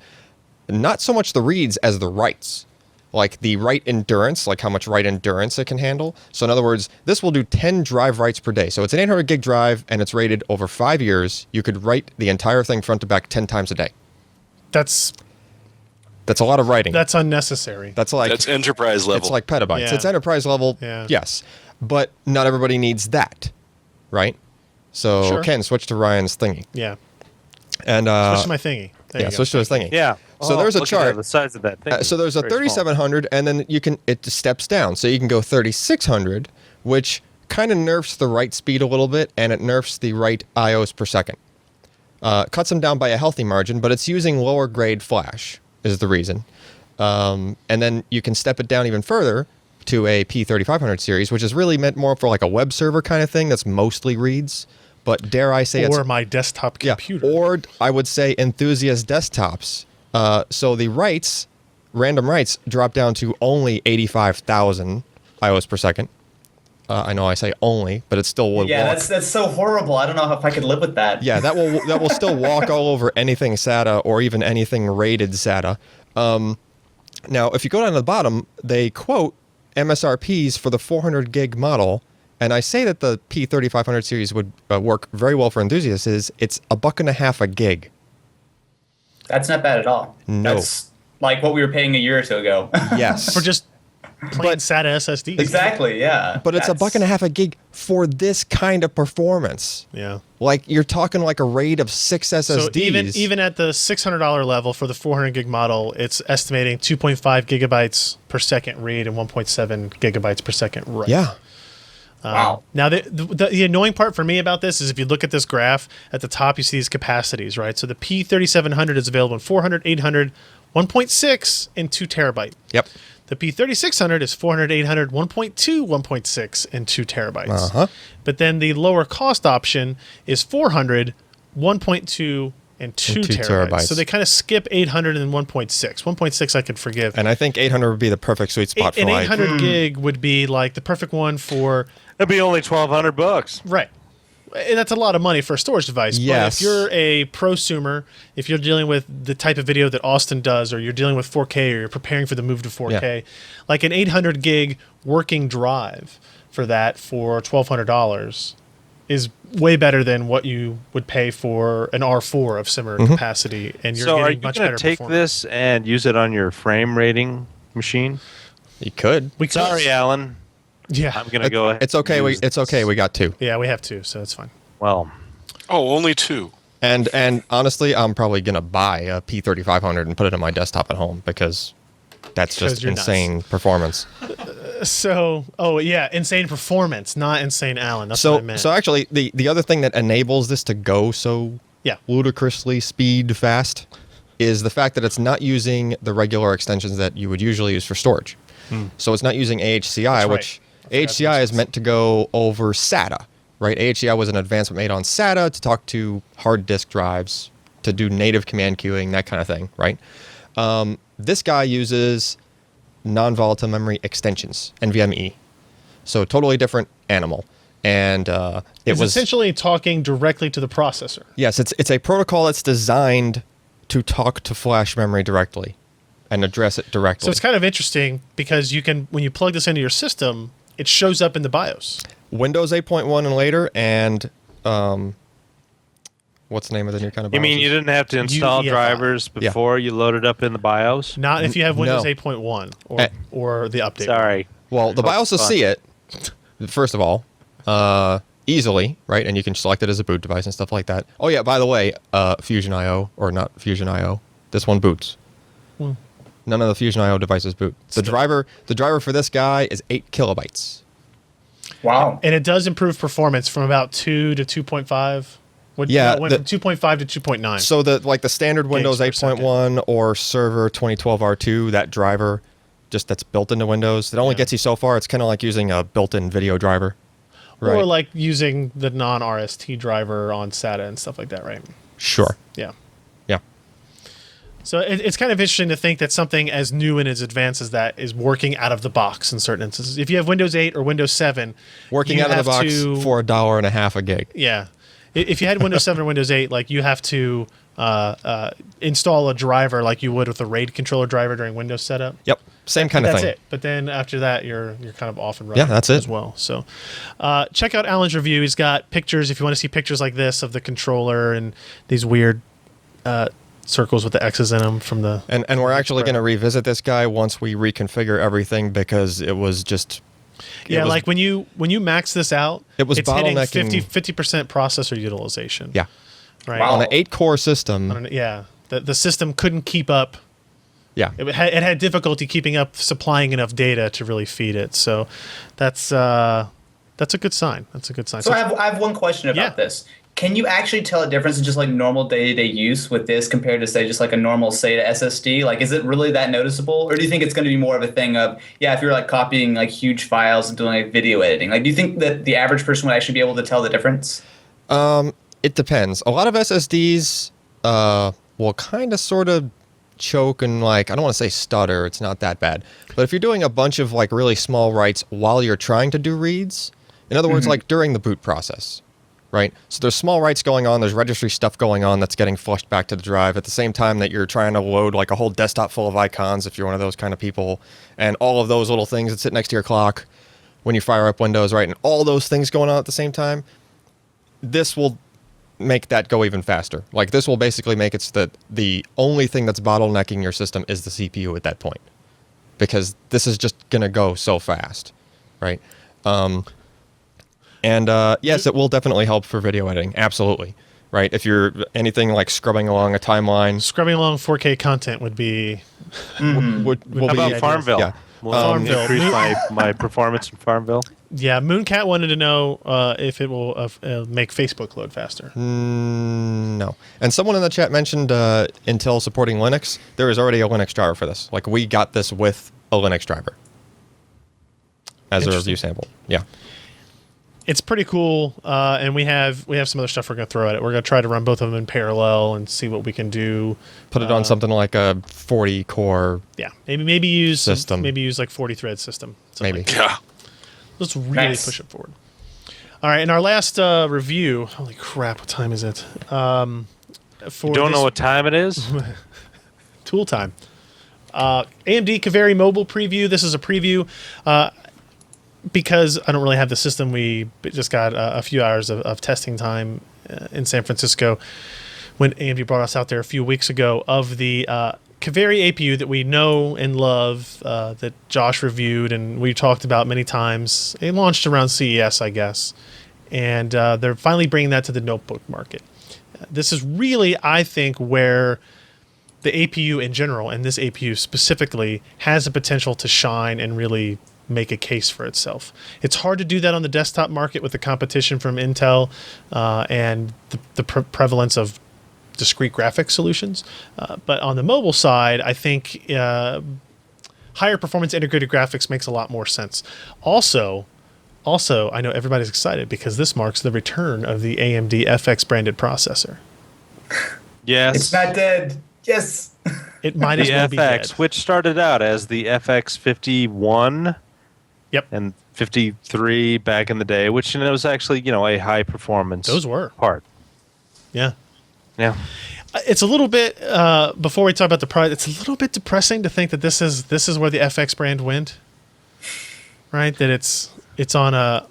not so much the reads as the writes. Like the write endurance, like how much write endurance it can handle. So in other words, this will do 10 drive writes per day. So it's an 800 gig drive, and it's rated over 5 years. You could write the entire thing front to back 10 times a day. That's That's a lot of writing. That's unnecessary. That's enterprise level. It's like petabytes. Yeah. It's enterprise level, Yeah. yes. But not everybody needs that, right? So Sure. Ken, switch to Ryan's thingy. Yeah. And Switch to my thingy. There you go. switch to his thingy. Yeah. So there's a look at chart. the size of that thing. So there's a Very small. 3700, and then it steps down. So you can go 3600, which kind of nerfs the write speed a little bit, and it nerfs the write IOs per second. Cuts them down by a healthy margin, but it's using lower grade flash is the reason. And then you can step it down even further to a P3500 series, which is really meant more for like a web server kind of thing that's mostly reads. But dare I say Or it's... my desktop Yeah, computer. or I would say enthusiast desktops So the writes, random writes, drop down to only 85,000 IOs per second. I know I say only, but it still would. Yeah, walk. that's so horrible. I don't know if I could live with that. Yeah, that will still walk all over anything SATA or even anything rated SATA. Now, if you go down to the bottom, they quote MSRPs for the 400 gig model, and I say that the P3500 series would work very well for enthusiasts. It's $1.50 a gig. That's not bad at all. No. That's like what we were paying a year or so ago. Yes, For just plain SATA SSDs. Exactly, yeah. but it's $1.50 a gig for this kind of performance. Yeah. Like you're talking like a RAID of 6 SSDs. So even at the $600 level for the 400 gig model, it's estimating 2.5 gigabytes per second read and 1.7 gigabytes per second write. Yeah. Wow. Now, the annoying part for me about this is if you look at this graph, at the top you see these capacities, right? So the P3700 is available in 400, 800, 1.6, and 2 terabyte. Yep. The P3600 is 400, 800, 1.2, 1.6, and 2 terabytes. Uh-huh. But then the lower cost option is 400, 1.2, and 2 terabytes. So they kind of skip 800 and 1.6. 1.6 I could forgive. And I think 800 would be the perfect sweet spot for An like 800 gig would be like the perfect one for... It'd be only $1,200. Right. That's a lot of money for a storage device. Yes. But if you're a prosumer, if you're dealing with the type of video that Austin does, or you're dealing with 4K, or you're preparing for the move to 4K, Yeah. like an 800 gig working drive for that for $1,200 is way better than what you would pay for an R4 of similar capacity, and you're So are getting you much going better to take performance. this and use it on your frame rating machine? you could. We could- Sorry, Alan. Yeah. I'm going to go ahead. It's okay. and use It's okay. this. We got 2. Yeah, we have to, so that's fine. Well, Oh, only 2. And honestly, I'm probably gonna buy a P3500 and put it on my desktop at home because that's Because just you're nuts. insane performance. So, oh yeah, insane performance, not insane Alan. That's what I meant. So actually, the other thing that enables this to go so Yeah. ludicrously speed fast is the fact that it's not using the regular extensions that you would usually use for storage. So it's not using AHCI, That's right. which AHCI is meant to go over SATA, right? AHCI was an advancement made on SATA to talk to hard disk drives, to do native command queuing, that kind of thing, right? This guy uses non-volatile memory extensions, NVMe. So totally different animal. And it it's was essentially talking directly to the processor. yes, it's a protocol that's designed to talk to flash memory directly and address it directly. So it's kind of interesting because you can, when you plug this into your system, it shows up in the BIOS. Windows 8.1 and later, and what's the name of the new kind of you mean BIOS? you didn't have to install UEFI. drivers before you loaded up in the BIOS? Not if you have Windows No. 8.1 Eh. or the update. Sorry. Well, the BIOS will Fun. see it, first of all, easily, right? And you can select it as a boot device and stuff like that. Oh, yeah, by the way, Fusion IO, or not Fusion IO, this one boots. None of the Fusion IO devices boot. The driver for this guy is 8 kilobytes. Wow. And it does improve performance from about 2 to 2.5. Yeah, It went from 2.5 to 2.9. So the standard Windows per second. 8.1 or Server 2012 R2, that driver just that's built into Windows, it only Yeah. gets you so far. It's kind of like using a built-in video driver. Right. Or like using the non-RST driver on SATA and stuff like that, right? Sure. Yeah. Yeah. So it's kind of interesting to think that something as new and as advanced as that is working out of the box in certain instances. If you have Windows 8 or Windows 7, Working you out of the have box to- for $1.50 a gig. Yeah. If you had Windows 7 or Windows 8, like you have to install a driver like you would with a RAID controller driver during Windows setup. Yep. Same kind of That's thing. it. But then after that, you're kind of off and running. Yeah, that's it. as well. So check out Alan's review. He's got pictures if you want to see pictures like this of the controller and these weird circles with the X's in them from the. And we're actually going to revisit this guy once we reconfigure everything because it was just Yeah, was- like when you max this out, It was it's hitting bottlenecking- 50% processor utilization. yeah. Right. Wow. On an 8-core system. Yeah. The system couldn't keep up. Yeah. It had difficulty keeping up supplying enough data to really feed it. So that's a good sign. That's a good sign. So I have one question about Yeah. this. Can you actually tell a difference in just like normal day-to-day use with this compared to say just like a normal SATA SSD? Like, is it really that noticeable, or do you think it's going to be more of a thing of if you're like copying like huge files and doing like video editing? Like, do you think that the average person would actually be able to tell the difference? It depends. A lot of SSDs will kind of sort of choke and like, I don't want to say stutter, it's not that bad. But if you're doing a bunch of like really small writes while you're trying to do reads, in other words, like during the boot process, right? So there's small writes going on, there's registry stuff going on that's getting flushed back to the drive at the same time that you're trying to load like a whole desktop full of icons if you're one of those kind of people, and all of those little things that sit next to your clock when you fire up Windows, right? And all those things going on at the same time, this will make that go even faster. Like this will basically make it so that the only thing that's bottlenecking your system is the CPU at that point, because this is just gonna go so fast, right? Yes, it will definitely help for video editing, absolutely, right? If you're anything like scrubbing along a timeline, Scrubbing along 4K content would be. will How about be Farmville? Yeah. Will Farmville. increase my performance in Farmville? Yeah, Mooncat wanted to know if it will make Facebook load faster. No. And someone in the chat mentioned Intel supporting Linux. There is already a Linux driver for this. Like we got this with a Linux driver as a review sample. Yeah. It's pretty cool, and we have some other stuff we're going to throw at it. We're going to try to run both of them in parallel and see what we can do. Put it on something like a 40 core. Yeah, maybe use system. Maybe use like 40 thread system. Maybe. Like Yeah. let's really Nice. push it forward. All right, in our last review, holy crap, what time is it? For You don't this- know what time it is? Tool time. AMD Kaveri mobile preview. This is a preview. Because I don't really have the system, we just got a few hours of testing time in San Francisco when AMD brought us out there a few weeks ago of the Kaveri APU that we know and love, that Josh reviewed and we talked about many times. It launched around CES, I guess, and they're finally bringing that to the notebook market. This is really, I think, where the APU in general, and this APU specifically, has the potential to shine and really make a case for itself. It's hard to do that on the desktop market with the competition from Intel and the prevalence of discrete graphics solutions. But on the mobile side, I think higher performance integrated graphics makes a lot more sense. Also, I know everybody's excited because this marks the return of the AMD FX branded processor. Yes. It's not dead. Yes. It might The as well be dead. FX, which started out as the FX 51 Yep. and 53 back in the day, which was actually, a high performance Those were. part. Yeah. Yeah. It's a little bit before we talk about the price. It's a little bit depressing to think that this is where the FX brand went, right? That it's on a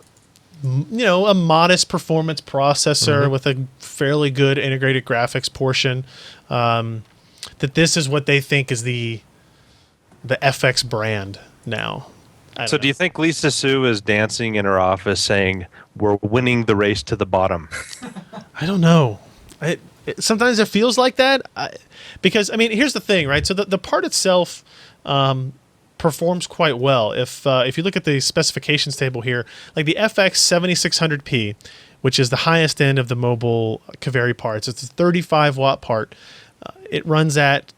modest performance processor with a fairly good integrated graphics portion. That this is what they think is the FX brand now. So do you think Lisa Su is dancing in her office saying, "We're winning the race to the bottom"? I don't know. Sometimes it feels like that because here's the thing, right? So the part itself performs quite well. If you look at the specifications table here, like the FX 7600P, which is the highest end of the mobile Kaveri parts, it's a 35 watt part. It runs at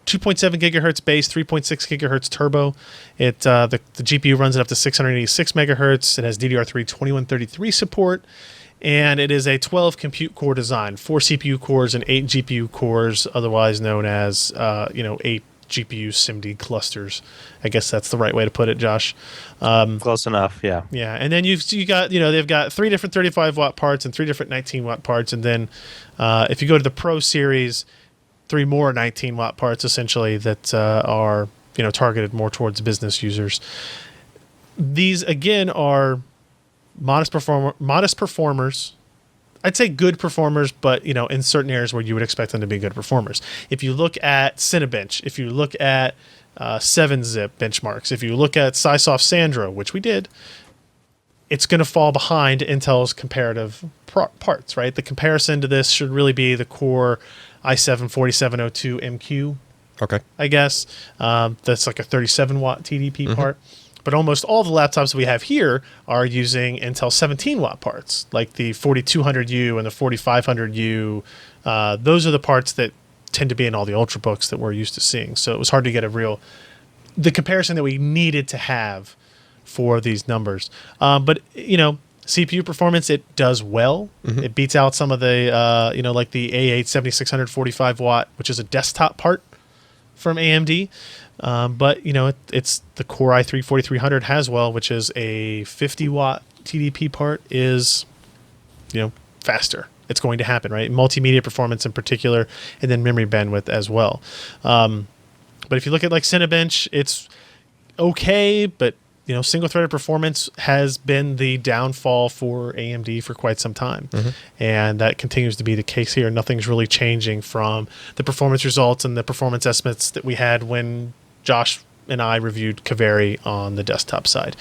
2.7 gigahertz base, 3.6 gigahertz turbo. The GPU runs it up to 686 megahertz. It has DDR3 2133 support. And it is a 12 compute core design, 4 CPU cores and 8 GPU cores, otherwise known as 8 GPU SIMD clusters. I guess that's the right way to put it, Josh. Close enough, yeah. Yeah, and then you got they've got 3 different 35 watt parts and 3 different 19 watt parts, and then if you go to the Pro series, 3 more 19 watt parts essentially that are targeted more towards business users. These again are modest performers. I'd say good performers, but in certain areas where you would expect them to be good performers. If you look at Cinebench, if you look at 7-zip benchmarks, if you look at Sysoft Sandro, which we did, it's going to fall behind Intel's comparative parts, right? The comparison to this should really be the Core i7-4702 MQ, Okay. I guess. That's like a 37 watt TDP part. But almost all the laptops we have here are using Intel 17 watt parts, like the 4200U and the 4500U. Those are the parts that tend to be in all the Ultrabooks that we're used to seeing. So it was hard to get the comparison that we needed to have for these numbers. But CPU performance, it does well. It beats out some of the, like the A8 7645 watt, which is a desktop part. from AMD. But you know, it's the Core i3 4300 Haswell, which is a 50-watt TDP part, is, you know, faster. It's going to happen, right? Multimedia performance in particular, and then memory bandwidth as well. But if you look at like Cinebench, it's okay, but you know, single-threaded performance has been the downfall for AMD for quite some time, and that continues to be the case here. Nothing's really changing from the performance results and the performance estimates that we had when Josh and I reviewed Kaveri on the desktop side.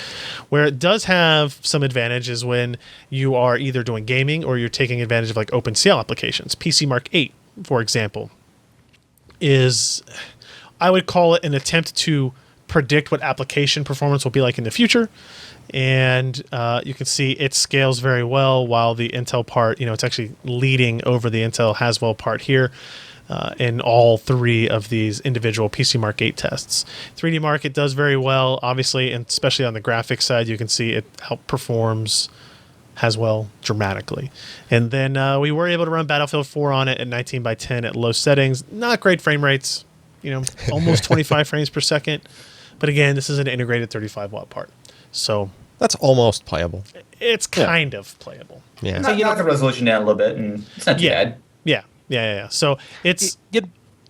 Where it does have some advantage is when you are either doing gaming or you're taking advantage of like OpenCL applications. PC Mark 8, for example, is, I would call it an attempt to predict what application performance will be like in the future. And you can see it scales very well, while the Intel part, you know, it's actually leading over the Intel Haswell part here in all three of these individual PC Mark 8 tests. 3D Mark, it does very well, obviously, and especially on the graphics side, you can see it outperforms Haswell dramatically. And then we were able to run Battlefield 4 on it at 19 by 10 at low settings. Not great frame rates, you know, almost 25 frames per second. But again, this is an integrated 35-watt part. So That's almost playable. it's kind of playable. Yeah. Knock the resolution down a little bit, and it's not too bad. Yeah. So it's...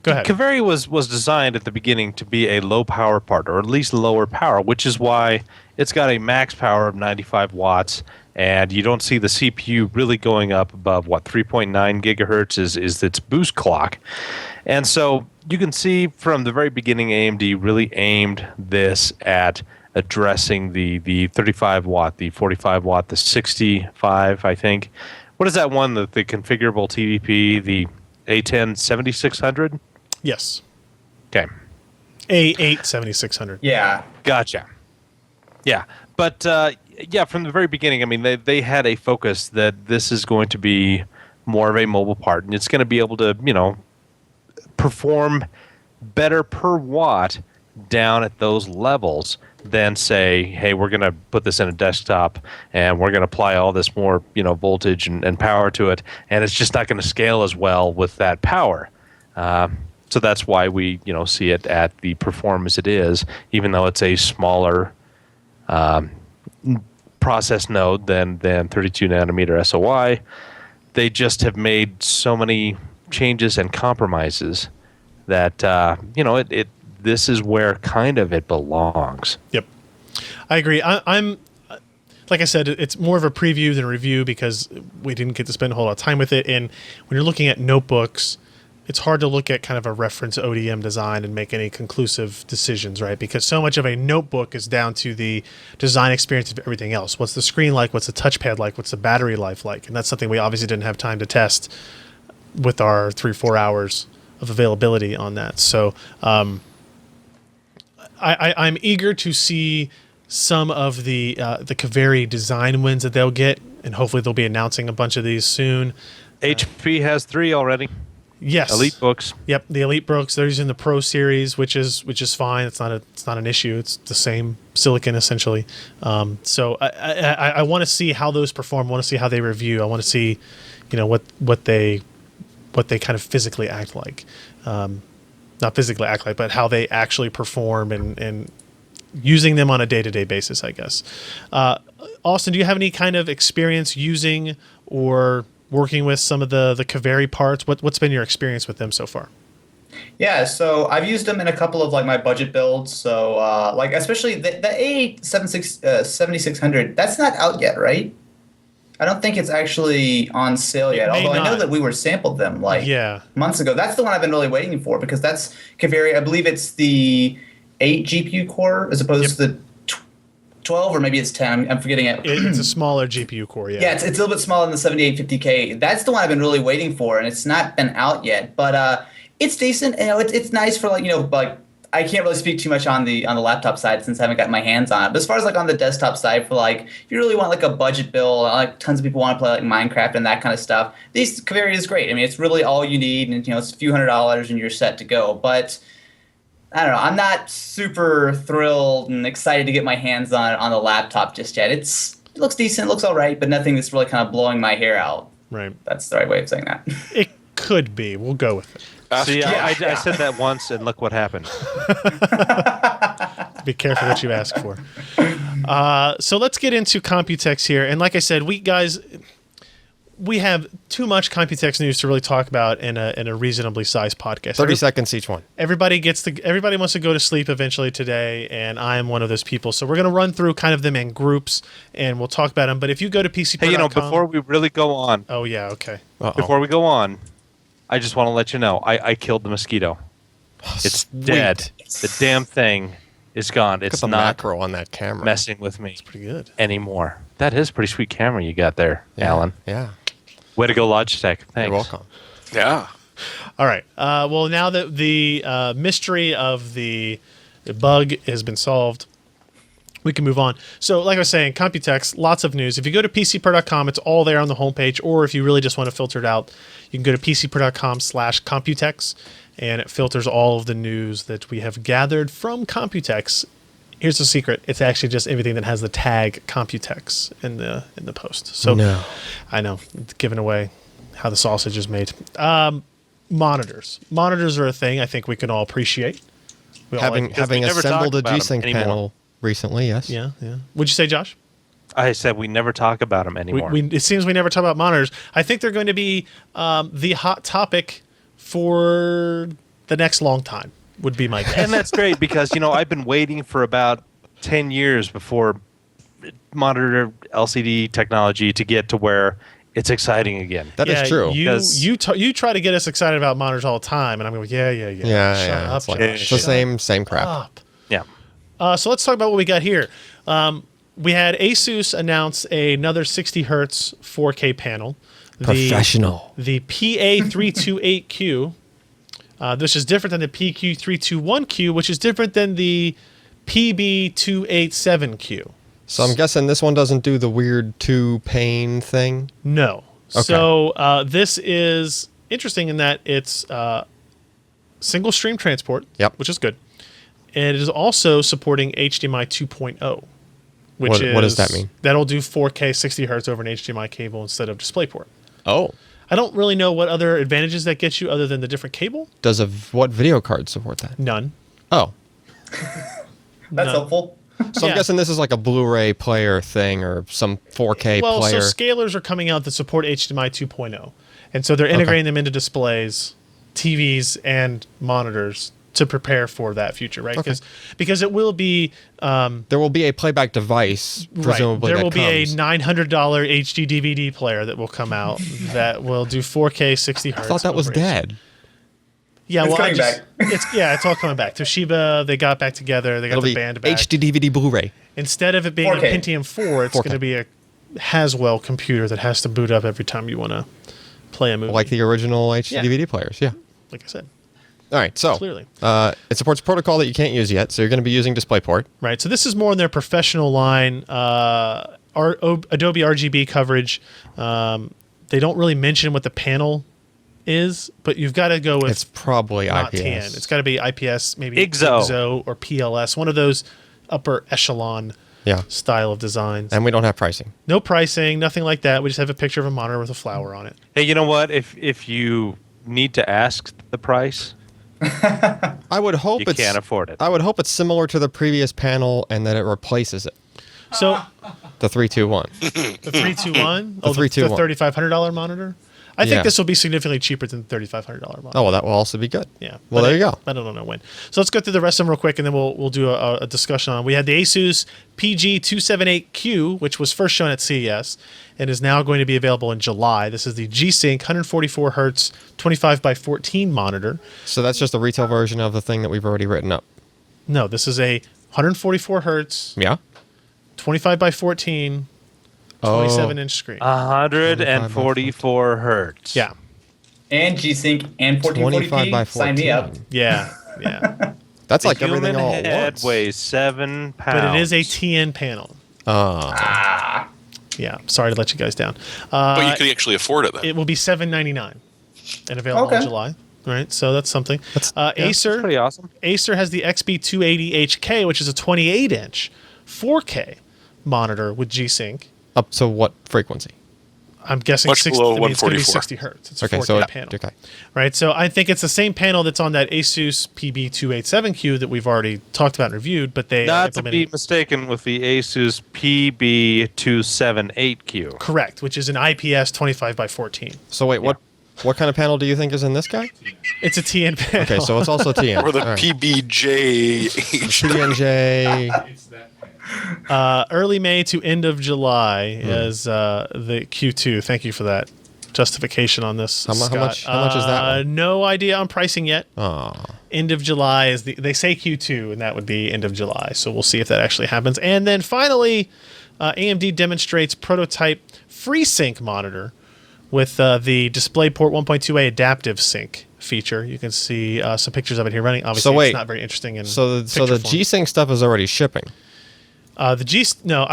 Go ahead. Kaveri was designed at the beginning to be a low power part, or at least lower power, which is why it's got a max power of 95 watts, and you don't see the CPU really going up above 3.9 gigahertz is its boost clock. And so you can see from the very beginning, AMD really aimed this at addressing the 35 watt, the 45 watt, the 65, I think. What is that one, the configurable TDP, the A10 7600? Yes. Okay. A8 7600. Yeah. Gotcha. Yeah. But, yeah, from the very beginning, I mean, they had a focus that this is going to be more of a mobile part, and it's going to be able to, you know, perform better per watt down at those levels than say, hey, we're going to put this in a desktop and we're going to apply all this more, you know, voltage and power to it, and it's just not going to scale as well with that power. So that's why we, you know, see it at the performance it is, even though it's a smaller process node than 32 nanometer SOI. They just have made so many changes and compromises that you know, this is where kind of it belongs. Yep, I agree. I'm like I said, it's more of a preview than a review because we didn't get to spend a whole lot of time with it. And when you're looking at notebooks, it's hard to look at kind of a reference ODM design and make any conclusive decisions, right? Because so much of a notebook is down to the design experience of everything else. What's the screen like? What's the touchpad like? What's the battery life like? And that's something we obviously didn't have time to test with our 3-4 hours of availability on that. So I'm eager to see some of the Kaveri design wins that they'll get, and hopefully they'll be announcing a bunch of these soon. HP has 3 already. Yes, Elite books. Yep, the Elite books. They're using the Pro series, which is fine. It's not an issue. It's the same silicon essentially. So I want to see how those perform. I want to see how they review. I want to see, you know, what they kind of physically act like. Not physically act like, but how they actually perform and using them on a day-to-day basis, I guess. Austin, do you have any kind of experience using or working with some of the Kaveri parts? What's been your experience with them so far? Yeah, so I've used them in a couple of like my budget builds. So like especially the A7600, that's not out yet, right? I don't think it's actually on sale yet. Although I know that we were sampled them like months ago. That's the one I've been really waiting for because that's Kaveri. I believe it's the 8 GPU core as opposed to the 12 or maybe it's 10. I'm forgetting it. It's a smaller GPU core, Yeah, it's a little bit smaller than the 7850K. That's the one I've been really waiting for, and it's not been out yet. But it's decent. You know, it's nice for like, you know, like I can't really speak too much on the laptop side since I haven't got my hands on it. But as far as like on the desktop side, for like if you really want like a budget build, like tons of people want to play like Minecraft and that kind of stuff, Kaveri is great. I mean, it's really all you need, and you know, it's a few $100s and you're set to go. But I don't know. I'm not super thrilled and excited to get my hands on the laptop just yet. It looks decent, looks all right, but nothing that's really kind of blowing my hair out. Right. That's the right way of saying that. It could be. We'll go with it. See, I Yeah. said that once, and look what happened. Be careful what you ask for. So let's get into Computex here. And like I said, we have too much Computex news to really talk about in a reasonably sized podcast. 30 seconds each one. Everybody wants to go to sleep eventually today, and I am one of those people. So we're going to run through kind of them in groups, and we'll talk about them. But if you go to PCPro.com... Hey, before we really go on... Oh, yeah, okay. Before we go on, I just want to let you know, I killed the mosquito. It's dead. The damn thing is gone. Look at It's the not macro on that camera. messing with me Pretty good. anymore. That is a pretty sweet camera you got there, Alan. Yeah. Way to go, Logitech. Thanks. You're welcome. Yeah. All right. Well, now that the mystery of the bug has been solved, we can move on. So, like I was saying, Computex, lots of news. If you go to PCPro.com, it's all there on the homepage. Or if you really just want to filter it out, you can go to PCPro.com/Computex, and it filters all of the news that we have gathered from Computex. Here's the secret: it's actually just everything that has the tag Computex in the post. So, No. I know, it's giving away how the sausage is made. Monitors are a thing I think we can all appreciate. We all Having we never assembled talk a about 'em G-Sync anymore. panel recently, yes. yeah. What'd you say, Josh? I said we never talk about them anymore. It seems we never talk about monitors. I think they're going to be the hot topic for the next long time, would be my guess. And that's great because, I've been waiting for about 10 years before monitor LCD technology to get to where it's exciting again. That is true. You try to get us excited about monitors all the time, and I'm going, yeah. Shut up, It's, like, Josh. it's the same crap. Up. Yeah. So let's talk about what we got here. We had ASUS announce another 60 hertz 4K panel. Professional. The PA328Q. This is different than the PQ321Q, which is different than the PB287Q. So I'm guessing this one doesn't do the weird two-pane thing? No. Okay. So this is interesting in that it's single stream transport, Yep. which is good. And it is also supporting HDMI 2.0. Which What does that mean? That'll do 4K 60 hertz over an HDMI cable instead of DisplayPort. Oh. I don't really know what other advantages that gets you other than the different cable. What video card support that? None. Oh. That's No. helpful. So Yeah. I'm guessing this is like a Blu-ray player thing or some 4K Well, player. so scalers are coming out that support HDMI 2.0. And so they're integrating them into displays, TVs, and monitors to prepare for that future, right? Okay. Because it will be... There will be a playback device, presumably. Right. There will that be comes. a $900 HD DVD player that will come out that will do 4K 60 hertz. I thought that was over dead. Yeah, It's well, coming back. it's all coming back. Toshiba, they got back together. They got It'll the be band back. HD DVD Blu-ray. Instead of it being 4K. a Pentium 4, it's 4K. going to be a Haswell computer that has to boot up every time you want to play a movie. Like the original HD Yeah. DVD players, yeah. Like I said, All right, so Clearly. It supports protocol that you can't use yet, so you're going to be using DisplayPort. right? So this is more in their professional line. Adobe RGB coverage. They don't really mention what the panel is, but you've got to go with It's probably not IPS. TN. It's got to be IPS, maybe IGZO. or PLS, one of those upper echelon Yeah, style of designs. and we don't have pricing. No pricing, nothing like that. We just have a picture of a monitor with a flower on it. Hey, you know what? If you need to ask the price, I would hope you it's can't afford it. I would hope it's similar to the previous panel and that it replaces it. So The 321. the 321, The 321. the $3,500 monitor. I think Yeah. this will be significantly cheaper than the $3,500 monitor. Oh, well, that will also be good. Yeah. Well, But there you go. I don't know when. So let's go through the rest of them real quick, and then we'll do a discussion on. We had the ASUS PG278Q, which was first shown at CES, and is now going to be available in July. This is the G-Sync 144 hertz 25 by 14 monitor. So that's just a retail version of the thing that we've already written up. No, this is a 144 hertz Yeah. 25 by 14 27-inch screen. 144 hertz. Yeah. And G-Sync and 25 by 1440p. Sign me up. 14. Yeah. Yeah. That's The like everything human all at head once. weighs 7 pounds. But it is a TN panel. Yeah. Sorry to let you guys down. But you could actually afford it then. It will be $799 and available in Okay. July. All right, so that's something. Acer Pretty awesome. Acer has the XB280HK, which is a 28-inch 4K monitor with G-Sync. Up to what frequency? I'm guessing Much below I mean, it's going to be 144. 60 hertz. It's a Okay, 4K so panel. okay. Right, so I think it's the same panel that's on that ASUS PB287Q that we've already talked about and reviewed, but they are Not to implementing be mistaken with the Asus PB278Q. correct, which is an IPS 25 by 14. So wait, what kind of panel do you think is in this guy? It's a TN panel. Okay, so it's also TN. Or the All right. PBJH. TNJ. Early May to end of July Hmm. is the Q2. Thank you for that justification on this. How Scott. much is that one? No idea on pricing yet. Oh, End of July is they say Q2, and that would be end of July. So we'll see if that actually happens. And then finally, AMD demonstrates prototype FreeSync monitor with the DisplayPort 1.2a adaptive sync feature. You can see some pictures of it here running. Obviously, wait. it's not very interesting. In so the picture form. G-Sync stuff is already shipping, I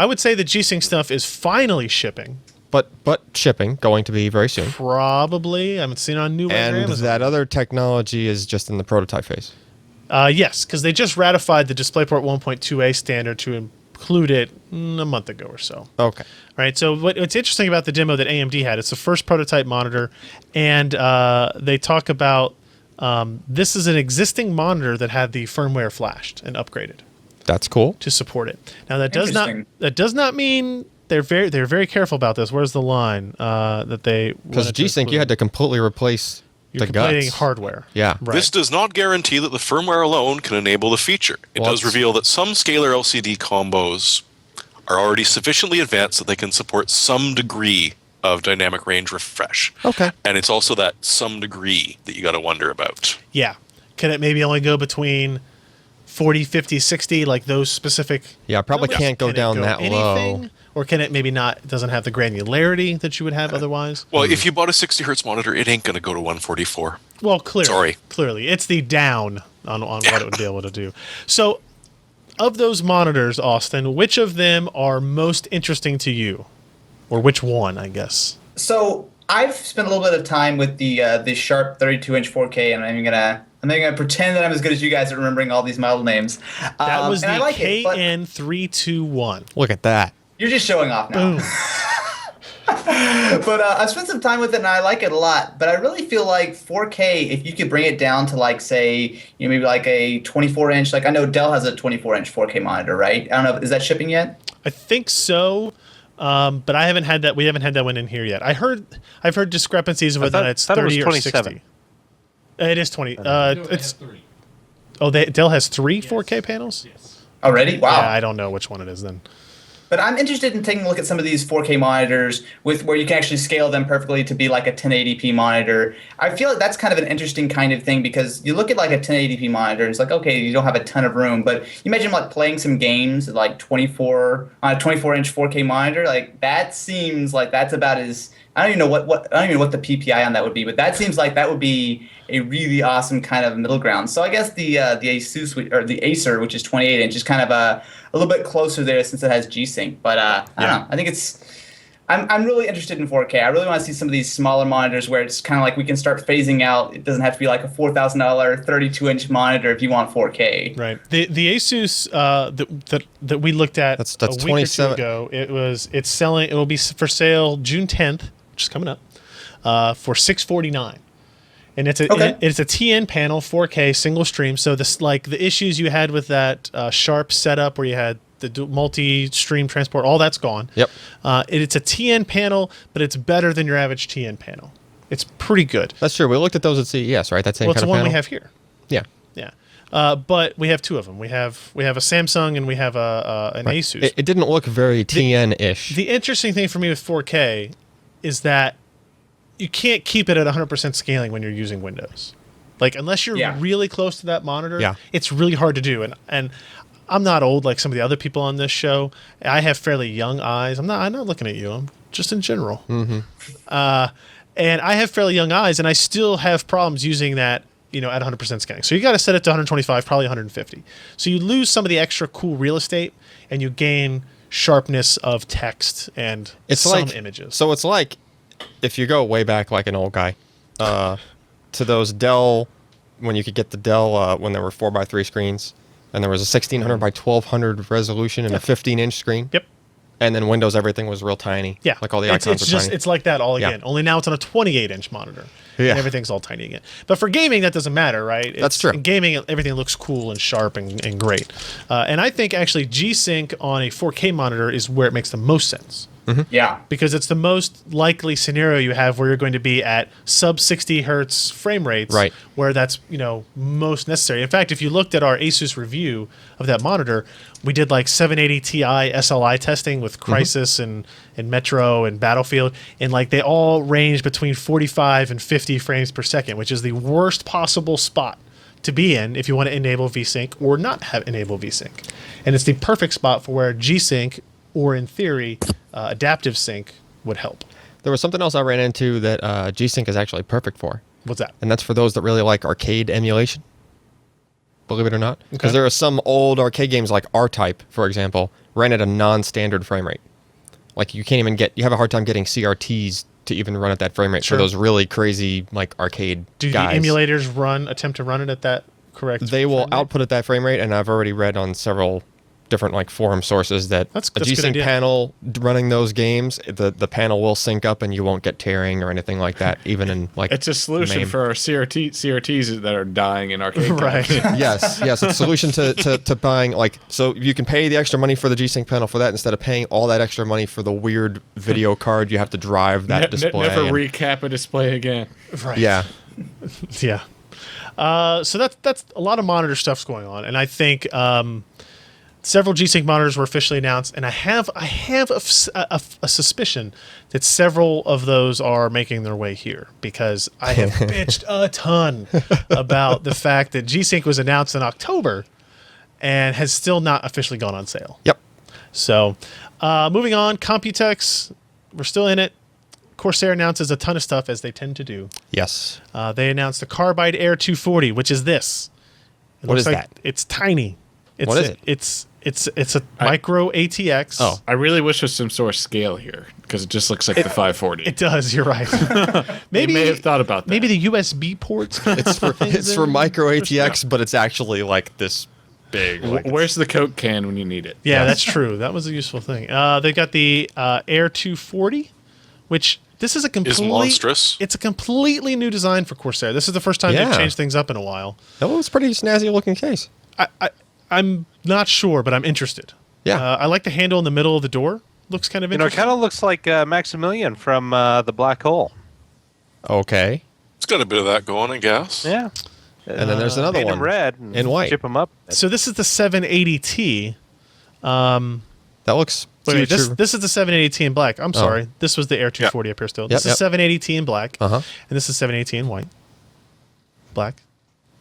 would say the G-Sync stuff is finally shipping. but shipping going to be very soon. Probably. I haven't seen it on new And Amazon. that other technology is just in the prototype phase. Yes, because they just ratified the DisplayPort 1.2a standard to include it a month ago or so. Okay. Right. So what's interesting about the demo that AMD had, it's the first prototype monitor, and they talk about this is an existing monitor that had the firmware flashed and upgraded That's cool. to support it. Now that does Interesting. not mean they're very careful about this. Where's the line that they Because wanted to G-Sync, you had include? to completely replace You're the completing guts. hardware. Yeah. Right. This does not guarantee that the firmware alone can enable the feature. It Well, does reveal that some scalar LCD combos are already sufficiently advanced that they can support some degree of dynamic range refresh. Okay. And it's also that some degree that you got to wonder about. Yeah. Can it maybe only go between 40, 50, 60, like those specific Yeah, probably numbers? can't go Can it down that anything? low. Or can it maybe not, doesn't have the granularity that you would have otherwise? Well, if you bought a 60 hertz monitor, it ain't going to go to 144. Well, clearly. Sorry. Clearly. It's the down on what it would be able to do. So, of those monitors, Austin, which of them are most interesting to you? Or which one, I guess? So I've spent a little bit of time with the Sharp 32-inch 4K, and I'm gonna pretend that I'm as good as you guys at remembering all these model names. That was and I the like it, but KN321. Look at that. you're just showing off now. Boom. But I've spent some time with it, and I like it a lot. But I really feel like 4K, if you could bring it down to like, say, maybe like a 24-inch. Like I know Dell has a 24-inch 4K monitor, right? I don't know, is that shipping yet? I think so. But I haven't had that. We haven't had that one in here yet. I've heard discrepancies of whether it's thought it was 30 or 27. 60. It is 20. It's Dell has three 4K panels. Already? Wow. Yeah, I don't know which one it is then. But I'm interested in taking a look at some of these 4K monitors with where you can actually scale them perfectly to be like a 1080p monitor. I feel like that's kind of an interesting kind of thing because you look at like a 1080p monitor and it's like, okay, you don't have a ton of room, but you imagine like playing some games at like 24 on a 24-inch 4K monitor. Like that seems like that's about as I don't even know what the PPI on that would be, but that seems like that would be a really awesome kind of middle ground. So I guess the ASUS or the Acer, which is 28 inch, is kind of a little bit closer there since it has G-Sync. But I don't know. I think I'm really interested in 4K. I really want to see some of these smaller monitors where it's kind of like we can start phasing out. It doesn't have to be like a $4,000 32-inch monitor if you want 4K. Right. The Asus that we looked at That's a week or two 27 ago. It will be for sale June 10th, which is coming up, for $649. And it's a TN panel, 4K single stream. So this like the issues you had with that Sharp setup where you had the multi-stream transport, all that's gone. Yep. It's a TN panel, but it's better than your average TN panel. It's pretty good. That's true. We looked at those at CES, right? That same Well, it's kind the of one panel? we have here. Yeah. Yeah. But we have two of them. We have a Samsung and we have an Asus. It didn't look very TN-ish. The interesting thing for me with 4K is that you can't keep it at 100% scaling when you're using Windows. Like unless you're really close to that monitor, it's really hard to do. And I'm not old like some of the other people on this show. I have fairly young eyes. I'm not looking at you. I'm just in general. Mm-hmm. And I have fairly young eyes, and I still have problems using that, at 100% scaling. So you got to set it to 125, probably 150. So you lose some of the extra cool real estate, and you gain sharpness of text and some images. So it's like if you go way back like an old guy to those Dell, when you could get the Dell when there were 4x3 screens, and there was a 1600 by 1200 resolution and a 15-inch screen. Yep. And then Windows, everything was real tiny. Yeah, like all the it's icons are just tiny. it's like that all Yeah. again. Only now it's on a 28-inch monitor. Yeah. And everything's all tiny again. But for gaming, that doesn't matter, right? That's true. In gaming, everything looks cool and sharp and great. And I think actually G-Sync on a 4K monitor is where it makes the most sense. Yeah. Because it's the most likely scenario you have where you're going to be at sub 60 hertz frame rates, Right. where that's most necessary. In fact, if you looked at our ASUS review of that monitor, we did like 780 Ti SLI testing with Crysis and Metro and Battlefield, and like they all range between 45 and 50 frames per second, which is the worst possible spot to be in if you want to enable VSync or not have enable VSync. And it's the perfect spot for where G-Sync, or in theory, adaptive sync would help. There was something else I ran into that G-Sync is actually perfect for. What's that? And that's for those that really like arcade emulation. Believe it or not. Because Okay. there are some old arcade games like R-Type, for example, ran at a non-standard frame rate. Like you can't even you have a hard time getting CRTs to even run at that frame rate Sure. for those really crazy like arcade Do guys. the emulators attempt to run it at that correct? They will frame rate? output at that frame rate, and I've already read on several different like forum sources that That's a a good G-Sync idea. panel running those games, the panel will sync up and you won't get tearing or anything like that, even in like It's a solution MAME. for our CRTs that are dying in arcade. Right. yes, it's a solution to buying so you can pay the extra money for the G-Sync panel for that instead of paying all that extra money for the weird video card you have to drive that display. Never and- recap a display again. Right. Yeah, Yeah. So that's a lot of monitor stuff's going on, and I think several G-Sync monitors were officially announced, and I have a suspicion that several of those are making their way here because I have bitched a ton about the fact that G-Sync was announced in October and has still not officially gone on sale. yep. So, moving on, Computex, we're still in it. Corsair announces a ton of stuff, as they tend to do. Yes. They announced the Carbide Air 240, which is this. It What looks is like that? It's tiny. What is it? It's a micro ATX. Oh. I really wish there's some sort of scale here because it just looks like the 540. It does. You're right. They may have thought about that. Maybe the USB ports. It's for micro ATX, but it's actually like this big. Like Where's the Coke can when you need it? Yeah, Yes. that's true. That was a useful thing. They got the Air 240, which this is a complete. monstrous. It's a completely new design for Corsair. This is the first time Yeah. they've changed things up in a while. that was a pretty snazzy looking case. I'm not sure, but I'm interested. Yeah. I like the handle in the middle of the door. Looks kind of It interesting. kind of looks like Maximilian from the Black Hole. Okay. It's got a bit of that going, I guess. Yeah. And then there's another Paint one them red and in white. Chip them up. So this is the 780T. That looks. Wait, this is the 780T in black. I'm sorry. This was the Air 240 up here still. This Yep, is 780T in black. Uh-huh. And this is 780T in white. Black,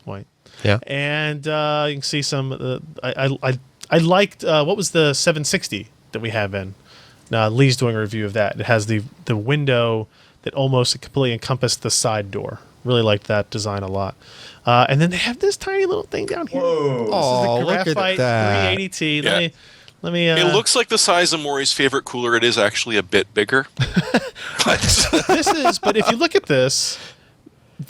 white. Yeah. And you can see some. I liked what was the 760 that we have in. Lee's doing a review of that. It has the window that almost completely encompassed the side door. Really liked that design a lot. And then they have this tiny little thing down here. Whoa. Oh, This is the look at Graphite that. 380T. Yeah. Let me. It looks like the size of Maury's favorite cooler. It is actually a bit bigger. But But if you look at this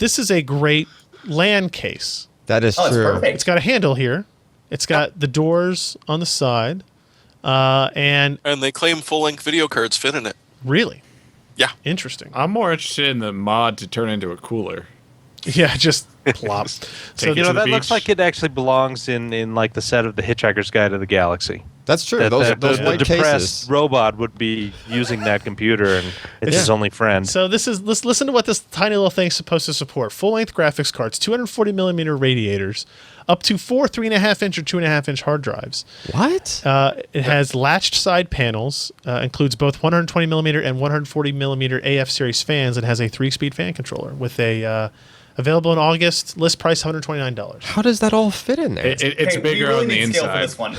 is a great LAN case. That is Oh, it's true. perfect. It's got a handle here. It's got the doors on the side. And and they claim full-length video cards fit in it. really Yeah. interesting. I'm more interested in the mod to turn into a cooler. Yeah, just plop. So Take You it know, to the that looks beach. like it actually belongs in like the set of the Hitchhiker's Guide to the Galaxy. That's true. That, those the white depressed cases. robot would be using that computer, and it's his only friend. So listen to what this tiny little thing's supposed to support. Full-length graphics cards, 240 millimeter radiators, up to 4 3.5-inch or 2.5-inch hard drives. What? It has latched side panels, includes both 120 millimeter and 140 millimeter AF series fans, and has a 3-speed fan controller with a available in August. List price $129. How does that all fit in there? It's Okay, we bigger really on the need scale for inside. this one.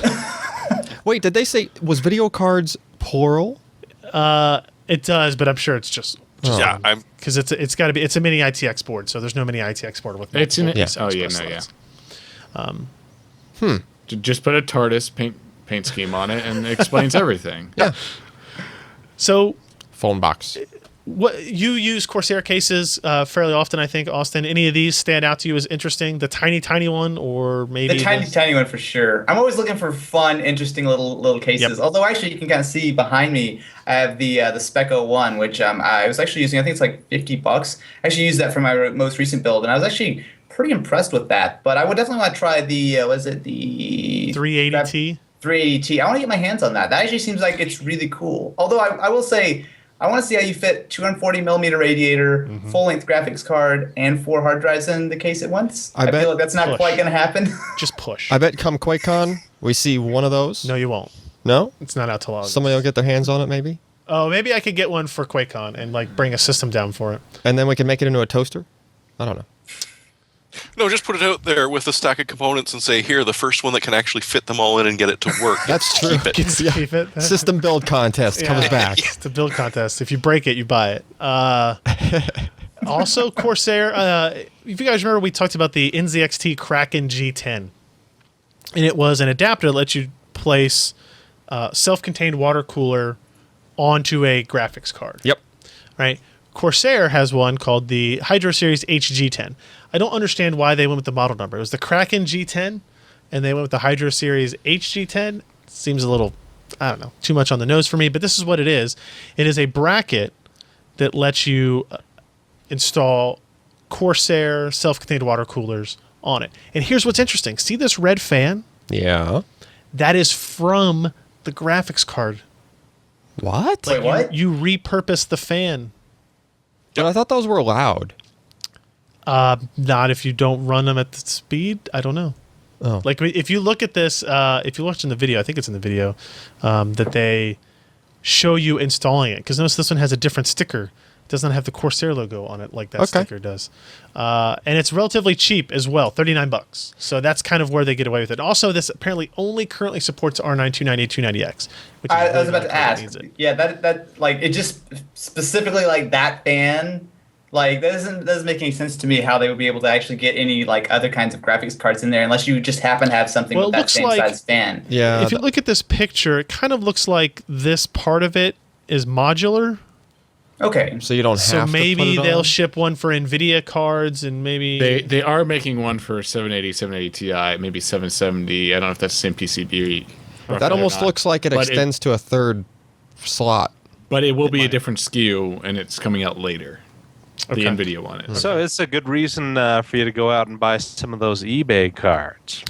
Wait, did they say was video cards plural? It does, but I'm sure it's just Yeah, because it's got to be. It's a mini ITX board, so there's no mini ITX board with. It's in multiple it. PCI Oh yeah, Express no, slots. yeah. Just put a TARDIS paint scheme on it, and it explains everything. Yeah. So Phone box. What you use Corsair cases fairly often, I think, Austin. Any of these stand out to you as interesting? The tiny one, or maybe The tiny one for sure. I'm always looking for fun, interesting little cases. Yep. Although actually, you can kind of see behind me, I have the Spec 01, which I was actually using. I think it's like $50. I actually used that for my most recent build, and I was actually pretty impressed with that. But I would definitely want to try the was it the 380T? 380T. I want to get my hands on that. That actually seems like it's really cool. Although I will say, I want to see how you fit 240 millimeter radiator, full-length graphics card, and 4 hard drives in the case at once. I feel like that's not quite going to happen. Just push. I bet come QuakeCon, we see one of those. No, you won't. No? It's not out till August. Somebody will get their hands on it, maybe? Oh, maybe I could get one for QuakeCon and like bring a system down for it. And then we can make it into a toaster? I don't know. No, just put it out there with a stack of components and say, here, the first one that can actually fit them all in and get it to work. That's true. Keep it. Keep it. System build contest comes back. It's a build contest. If you break it, you buy it. Also, Corsair. If you guys remember, we talked about the NZXT Kraken G10, and it was an adapter that lets you place self-contained water cooler onto a graphics card. Yep. Right. Corsair has one called the Hydro Series HG10. I don't understand why they went with the model number. It was the Kraken G10, and they went with the Hydro Series HG10. Seems a little, I don't know, too much on the nose for me, but this is what it is. It is a bracket that lets you install Corsair self-contained water coolers on it. And here's what's interesting. See this red fan? Yeah. That is from the graphics card. What? Wait, what? You repurpose the fan. But I thought those were allowed. Not if you don't run them at the speed. I don't know. Oh. Like if you look at this, if you watch in the video, I think it's in the video, that they show you installing it. Because notice this one has a different sticker. It does not have the Corsair logo on it like that sticker does. And it's relatively cheap as well, $39. So that's kind of where they get away with it. Also, this apparently only currently supports R9 290 290X. Which I was about to ask. Yeah, that like it just specifically like that fan. Like that doesn't make any sense to me how they would be able to actually get any like other kinds of graphics cards in there unless you just happen to have something with that same size fan. Yeah. If you look at this picture, it kind of looks like this part of it is modular. Okay. So you don't have So to maybe put it they'll on? ship one for NVIDIA cards and maybe... They are making one for 780, 780 Ti, maybe 770. I don't know if that's the same PCB. That almost looks like it extends to a third slot. But it will be a different SKU, and it's coming out later. The Okay. NVIDIA one is. So it's a good reason for you to go out and buy some of those eBay cards.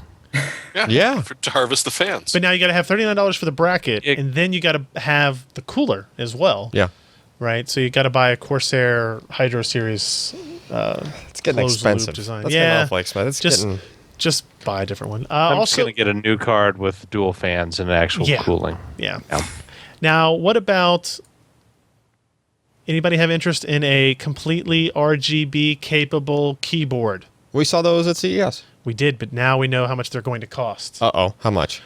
Yeah. To harvest the fans. But now you got to have $39 for the bracket, It- and then you got to have the cooler as well. Yeah. Right? So you got to buy a Corsair Hydro Series It's getting closed loop expensive. design. That's Yeah. getting awfully expensive. It's Just- getting... Just buy a different one. I'm just Also, going to get a new card with dual fans and actual Yeah. cooling. yeah. Yeah. Now, what about... Anybody have interest in a completely RGB capable keyboard? We saw those at CES. We did, but now we know how much they're going to cost. Uh-oh. How much?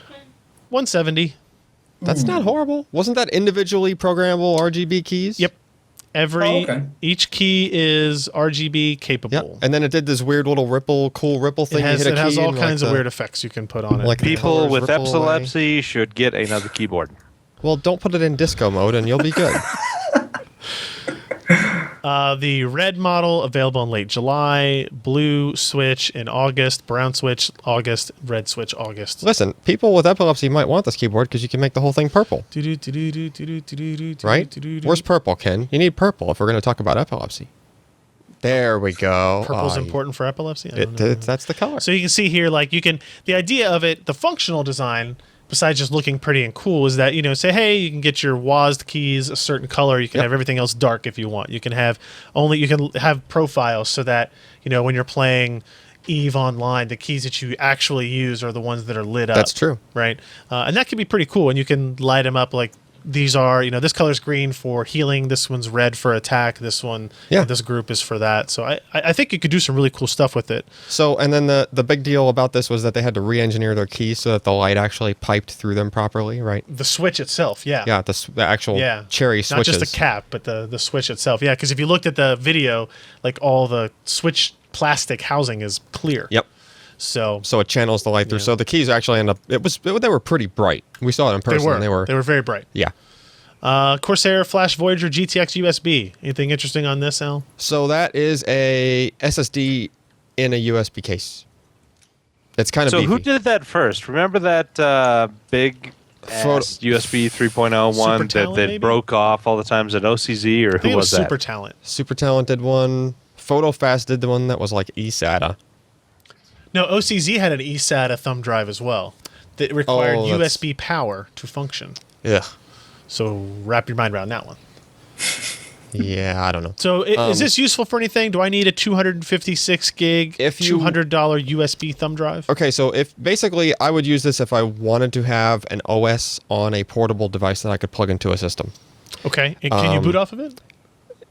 $170. That's not horrible. Wasn't that individually programmable RGB keys? Yep. Okay. Each key is RGB capable. Yep. And then it did this weird little cool ripple thing. It has, you hit a it has key all and, kinds like, of the- weird effects you can put on it. Like the People colors with ripple away. epilepsy should get another keyboard. Well, don't put it in disco mode and you'll be good. The red model available in late July, blue switch in August, brown switch August, red switch August. Listen, people with epilepsy might want this keyboard because you can make the whole thing purple, right? Where's purple, Ken? You need purple if we're going to talk about epilepsy. There we go. Purple's Oh, important for epilepsy? I don't know. That's the color. So you can see here, like the idea of it, the functional design, besides just looking pretty and cool, is that, say, hey, you can get your WASD keys a certain color. You can have everything else dark if you want. You can have profiles so that, when you're playing EVE Online, the keys that you actually use are the ones that are lit up. That's true. Right? And that can be pretty cool. And you can light them up like, these are, this color's green for healing. This one's red for attack. This one, this group is for that. So I think you could do some really cool stuff with it. So, and then the big deal about this was that they had to re-engineer their keys so that the light actually piped through them properly, right? The switch itself, yeah. Yeah, the actual cherry switches. Not just the cap, but the switch itself. Yeah, because if you looked at the video, like all the switch plastic housing is clear. Yep. So it channels the light through. So the keys actually end up. They were pretty bright. We saw it in person. they were very bright. Yeah. Corsair Flash Voyager GTX USB. Anything interesting on this, Al? So that is a SSD in a USB case. It's kind of So beefy. who did that first? Remember that big ass USB 3.0 one Super Talent, that maybe? broke off all the times at OCZ, or I think who it was that? Super Talent. Super Talented one. PhotoFast did the one that was like eSATA. No, OCZ had an eSATA thumb drive as well that required Oh, that's- USB power to function. Yeah. So wrap your mind around that one. Yeah, I don't know. So is this useful for anything? Do I need a 256 gig, If you- $200 USB thumb drive? Okay, so if basically I would use this if I wanted to have an OS on a portable device that I could plug into a system. Okay, and can you boot off of it?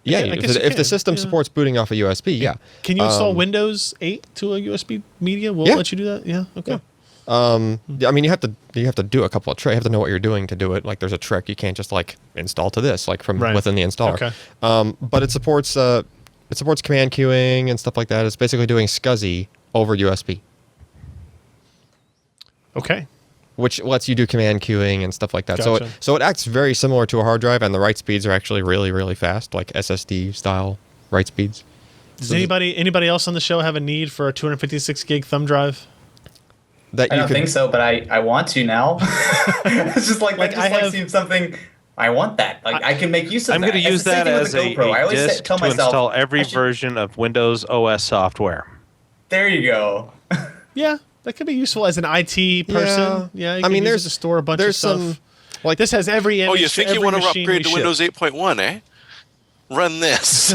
Yeah, I guess you if the can, system yeah. supports booting off a USB, yeah. Can you install Windows 8 to a USB media? Will Yeah. it let you do that? Yeah. Okay. Yeah, I mean, you have to do a couple of tricks. You have to know what you're doing to do it. Like, there's a trick. You can't just like install to this like from Right. within the installer. Okay. But it supports command queuing and stuff like that. It's basically doing SCSI over USB, Okay. which lets you do command queuing and stuff like that. Gotcha. So it acts very similar to a hard drive, and the write speeds are actually really, really fast, like SSD style write speeds. Does anybody else on the show have a need for a 256 gig thumb drive? That I you don't could, think so, but I want to now. It's just like Like, I I have- seeing something. I want that. Like I can make use of I'm that. going to It's use the same that thing with as the a GoPro. I always disk tell to myself install every I should- version of Windows OS software. There you go. Yeah, that could be useful as an IT person. Yeah, you I can mean, use it there's to store a bunch of there's stuff. some like This has every image. Oh, you think to you every want to machine upgrade we to ship. Windows 8.1, eh? Run this.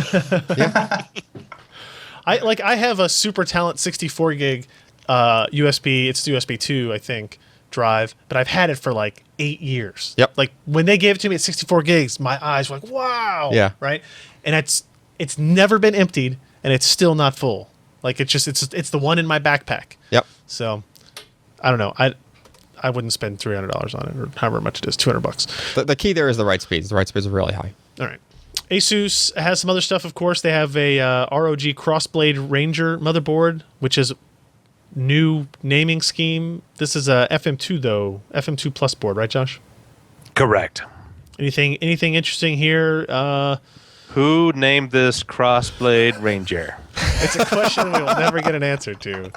I have a Super Talent 64 gig USB. It's USB 2, I think, drive, but I've had it for like 8 years. Yep. Like when they gave it to me at 64 gigs, my eyes were like, wow. Yeah. Right. And it's never been emptied, and it's still not full. Like it's the one in my backpack. Yep. So I don't know. I wouldn't spend $300 on it, or however much it is, $200. The key there is the write speeds. The write speeds are really high. All right. ASUS has some other stuff, of course. They have a ROG Crossblade Ranger motherboard, which is new naming scheme. This is a FM2 though, FM2 Plus board, right, Josh? Correct. Anything interesting here? Who named this Crossblade Ranger? It's a question we will never get an answer to.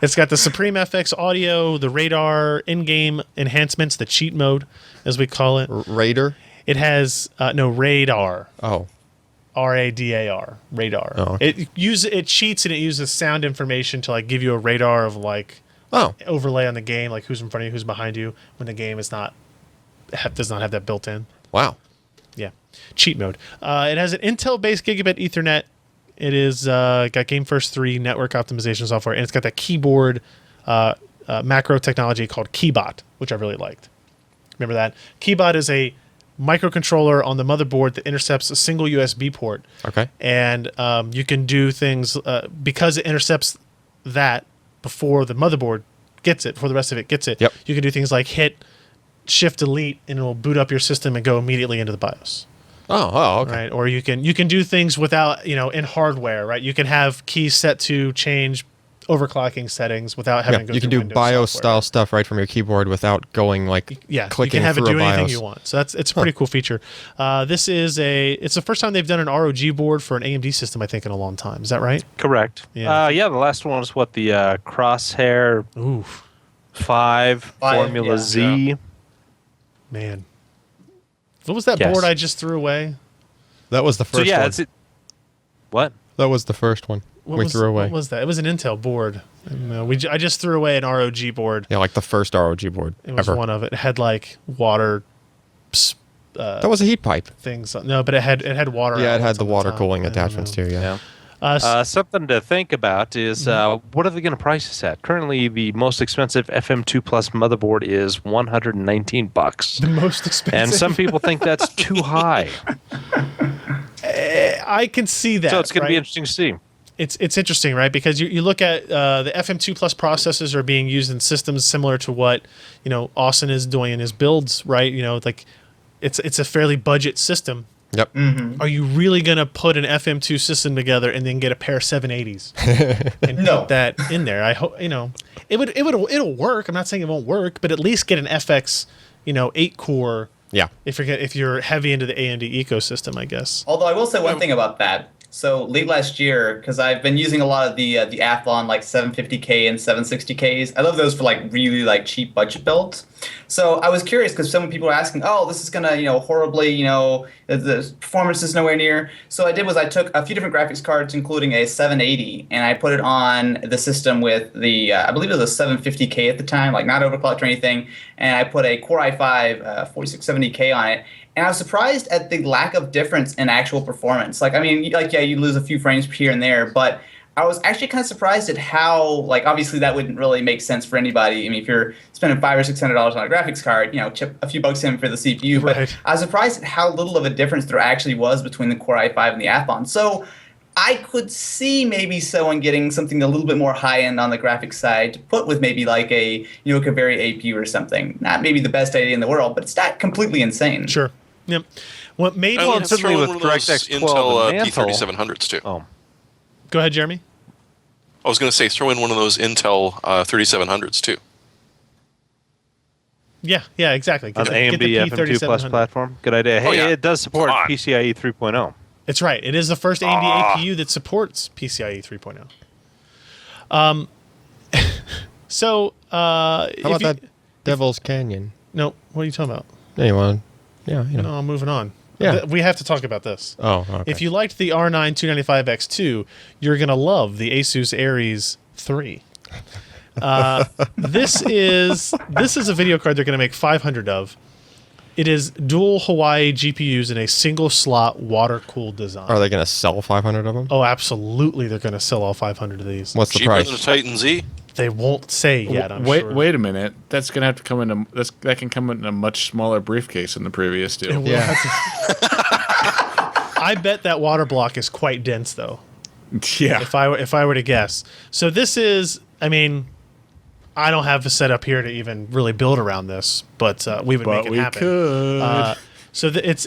It's got the Supreme FX audio, the radar, in-game enhancements, the cheat mode, as we call it. Raider. It has radar. Oh. RADAR, radar. Oh, okay. It cheats and it uses sound information to like give you a radar of like overlay on the game, like who's in front of you, who's behind you, when the game does not have that built in. Wow. Yeah, cheat mode. It has an Intel-based gigabit Ethernet. It is got GameFirst 3 network optimization software, and it's got that keyboard macro technology called Keybot, which I really liked. Remember that? Keybot is a microcontroller on the motherboard that intercepts a single USB port. Okay. And you can do things because it intercepts that before the motherboard gets it, before the rest of it gets it. Yep. You can do things like hit Shift Delete, and it will boot up your system and go immediately into the BIOS. Oh, okay. Right. Or you can do things without in hardware. Right. You can have keys set to change overclocking settings without having to go you can through do Windows BIOS software. style stuff right from your keyboard without going like Yeah, clicking you can have it through do a anything BIOS. you want. So it's a pretty cool feature. It's the first time they've done an ROG board for an AMD system, I think, in a long time. Is that right? Correct. Yeah. The last one was what, the Crosshair Ooh, 5 Formula yeah. Z. man. What was that Yes. board I just threw away? That was the So first yeah, one. it's it. What? That was the first one we threw away. What was that? It was an Intel board. And, I just threw away an ROG board. Yeah, like the first ROG board It was ever. one of it. It had like water That was a heat pipe. things. No, but it had water. Yeah, it had outlets the on water top. cooling I don't attachments know. too. Yeah. Something to think about is what are they going to price this at? Currently, the most expensive FM2 Plus motherboard is $119, The most expensive. and some people think that's too high. I can see that. So it's going to be right? interesting to see. It's interesting, right? Because you look at the FM2 Plus processors are being used in systems similar to what Austin is doing in his builds, right? Like it's a fairly budget system. Yep. Are you really going to put an FM2 system together and then get a pair of 780s and No. put that in there? I hope it'll work. I'm not saying it won't work, but at least get an FX 8 core Yeah. If you're heavy into the AMD ecosystem, I guess. Although I will say one thing about that. So late last year, because I've been using a lot of the Athlon like 750K and 760Ks. I love those for like really like cheap budget builds. So I was curious because some people were asking, oh, this is gonna horribly the performance is nowhere near. So I took a few different graphics cards, including a 780, and I put it on the system with the I believe it was a 750K at the time, like not overclocked or anything, and I put a Core i5 4670K on it. And I was surprised at the lack of difference in actual performance. Like, I mean, you lose a few frames here and there, but I was actually kind of surprised at how, like, obviously that wouldn't really make sense for anybody. I mean, if you're spending $500 or $600 on a graphics card, chip a few bucks in for the CPU. But Right. I was surprised at how little of a difference there actually was between the Core i5 and the Athlon. So I could see maybe someone getting something a little bit more high-end on the graphics side to put with maybe like a Kaveri APU or something. Not maybe the best idea in the world, but it's not completely insane. Sure. Yep. What made I Well, mean, and certainly throw in with one of those DirectX 12 Intel and Mantle- P3700s too. Oh, Go ahead, Jeremy. I was going to say throw in one of those Intel 3700s too. Yeah, exactly. on the AMD FM2 Plus platform. Good idea. Hey, Oh, yeah. it does support Come on. PCIe 3.0. It's right. It is the first AMD APU that supports PCIe 3.0. So, How about that Devil's Canyon? No, what are you talking about? Anyone? Yeah, No, I'm moving on. Yeah. We have to talk about this. Oh, okay. If you liked the R9 295X2, you're going to love the ASUS Aries 3. This is a video card they're going to make 500 of. It is dual Hawaii GPUs in a single slot water-cooled design. Are they going to sell 500 of them? Oh, absolutely. They're going to sell all 500 of these. What's the Cheaper price? than a Titan Z. They won't say yet, I'm wait, sure. wait a minute. That's gonna have to come in that can come in a much smaller briefcase than the previous It deal. will Yeah. have to- I bet that water block is quite dense, though. Yeah. If I were to guess. So this is, I mean, I don't have a setup here to even really build around this, but we would make But it we happen. could. So it's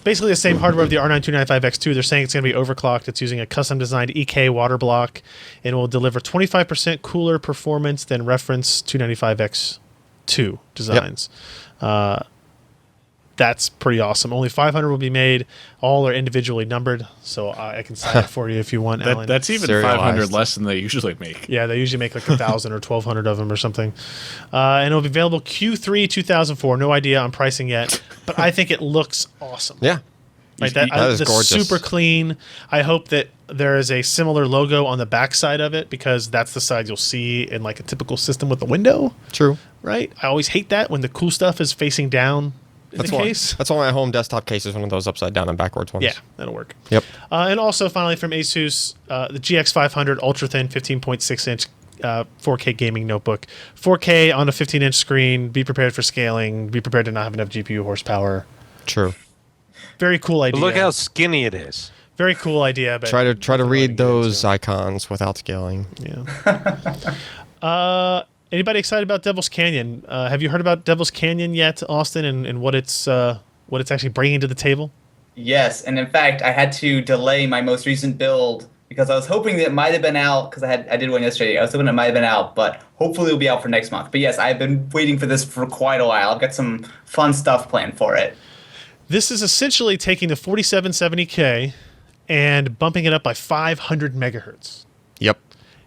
basically the same hardware of the R9 295X2. They're saying it's going to be overclocked. It's using a custom designed EK water block and will deliver 25% cooler performance than reference 295X2 designs. That's pretty awesome. Only 500 will be made. All are individually numbered, so I can sign up for you if you want, Alan. That's even Serialized. 500 less than they usually make. Yeah, they usually make like 1,000 or 1,200 of them or something. And it'll be available Q3 2004. No idea on pricing yet, but I think it looks awesome. Yeah. Like That is that's gorgeous. super clean. I hope that there is a similar logo on the back side of it because that's the side you'll see in like a typical system with a window, True. right? I always hate that when the cool stuff is facing down in That's the why. case. That's why my home desktop case is one of those upside down and backwards ones. Yeah, that'll work. Yep. And also, finally, from ASUS, the GX500 ultra thin 15.6-inch 4K gaming notebook. 4K on a 15-inch screen. Be prepared for scaling. Be prepared to not have enough GPU horsepower. True. Very cool idea. But look how skinny it is. Very cool idea. But Try to nothing really read to get those into. icons without scaling. Yeah. Anybody excited about Devil's Canyon? Have you heard about Devil's Canyon yet, Austin, and what it's actually bringing to the table? Yes, and in fact, I had to delay my most recent build because I was hoping that it might have been out because I did one yesterday. I was hoping it might have been out, but hopefully it'll be out for next month. But yes, I've been waiting for this for quite a while. I've got some fun stuff planned for it. This is essentially taking the 4770K and bumping it up by 500 megahertz. Yep.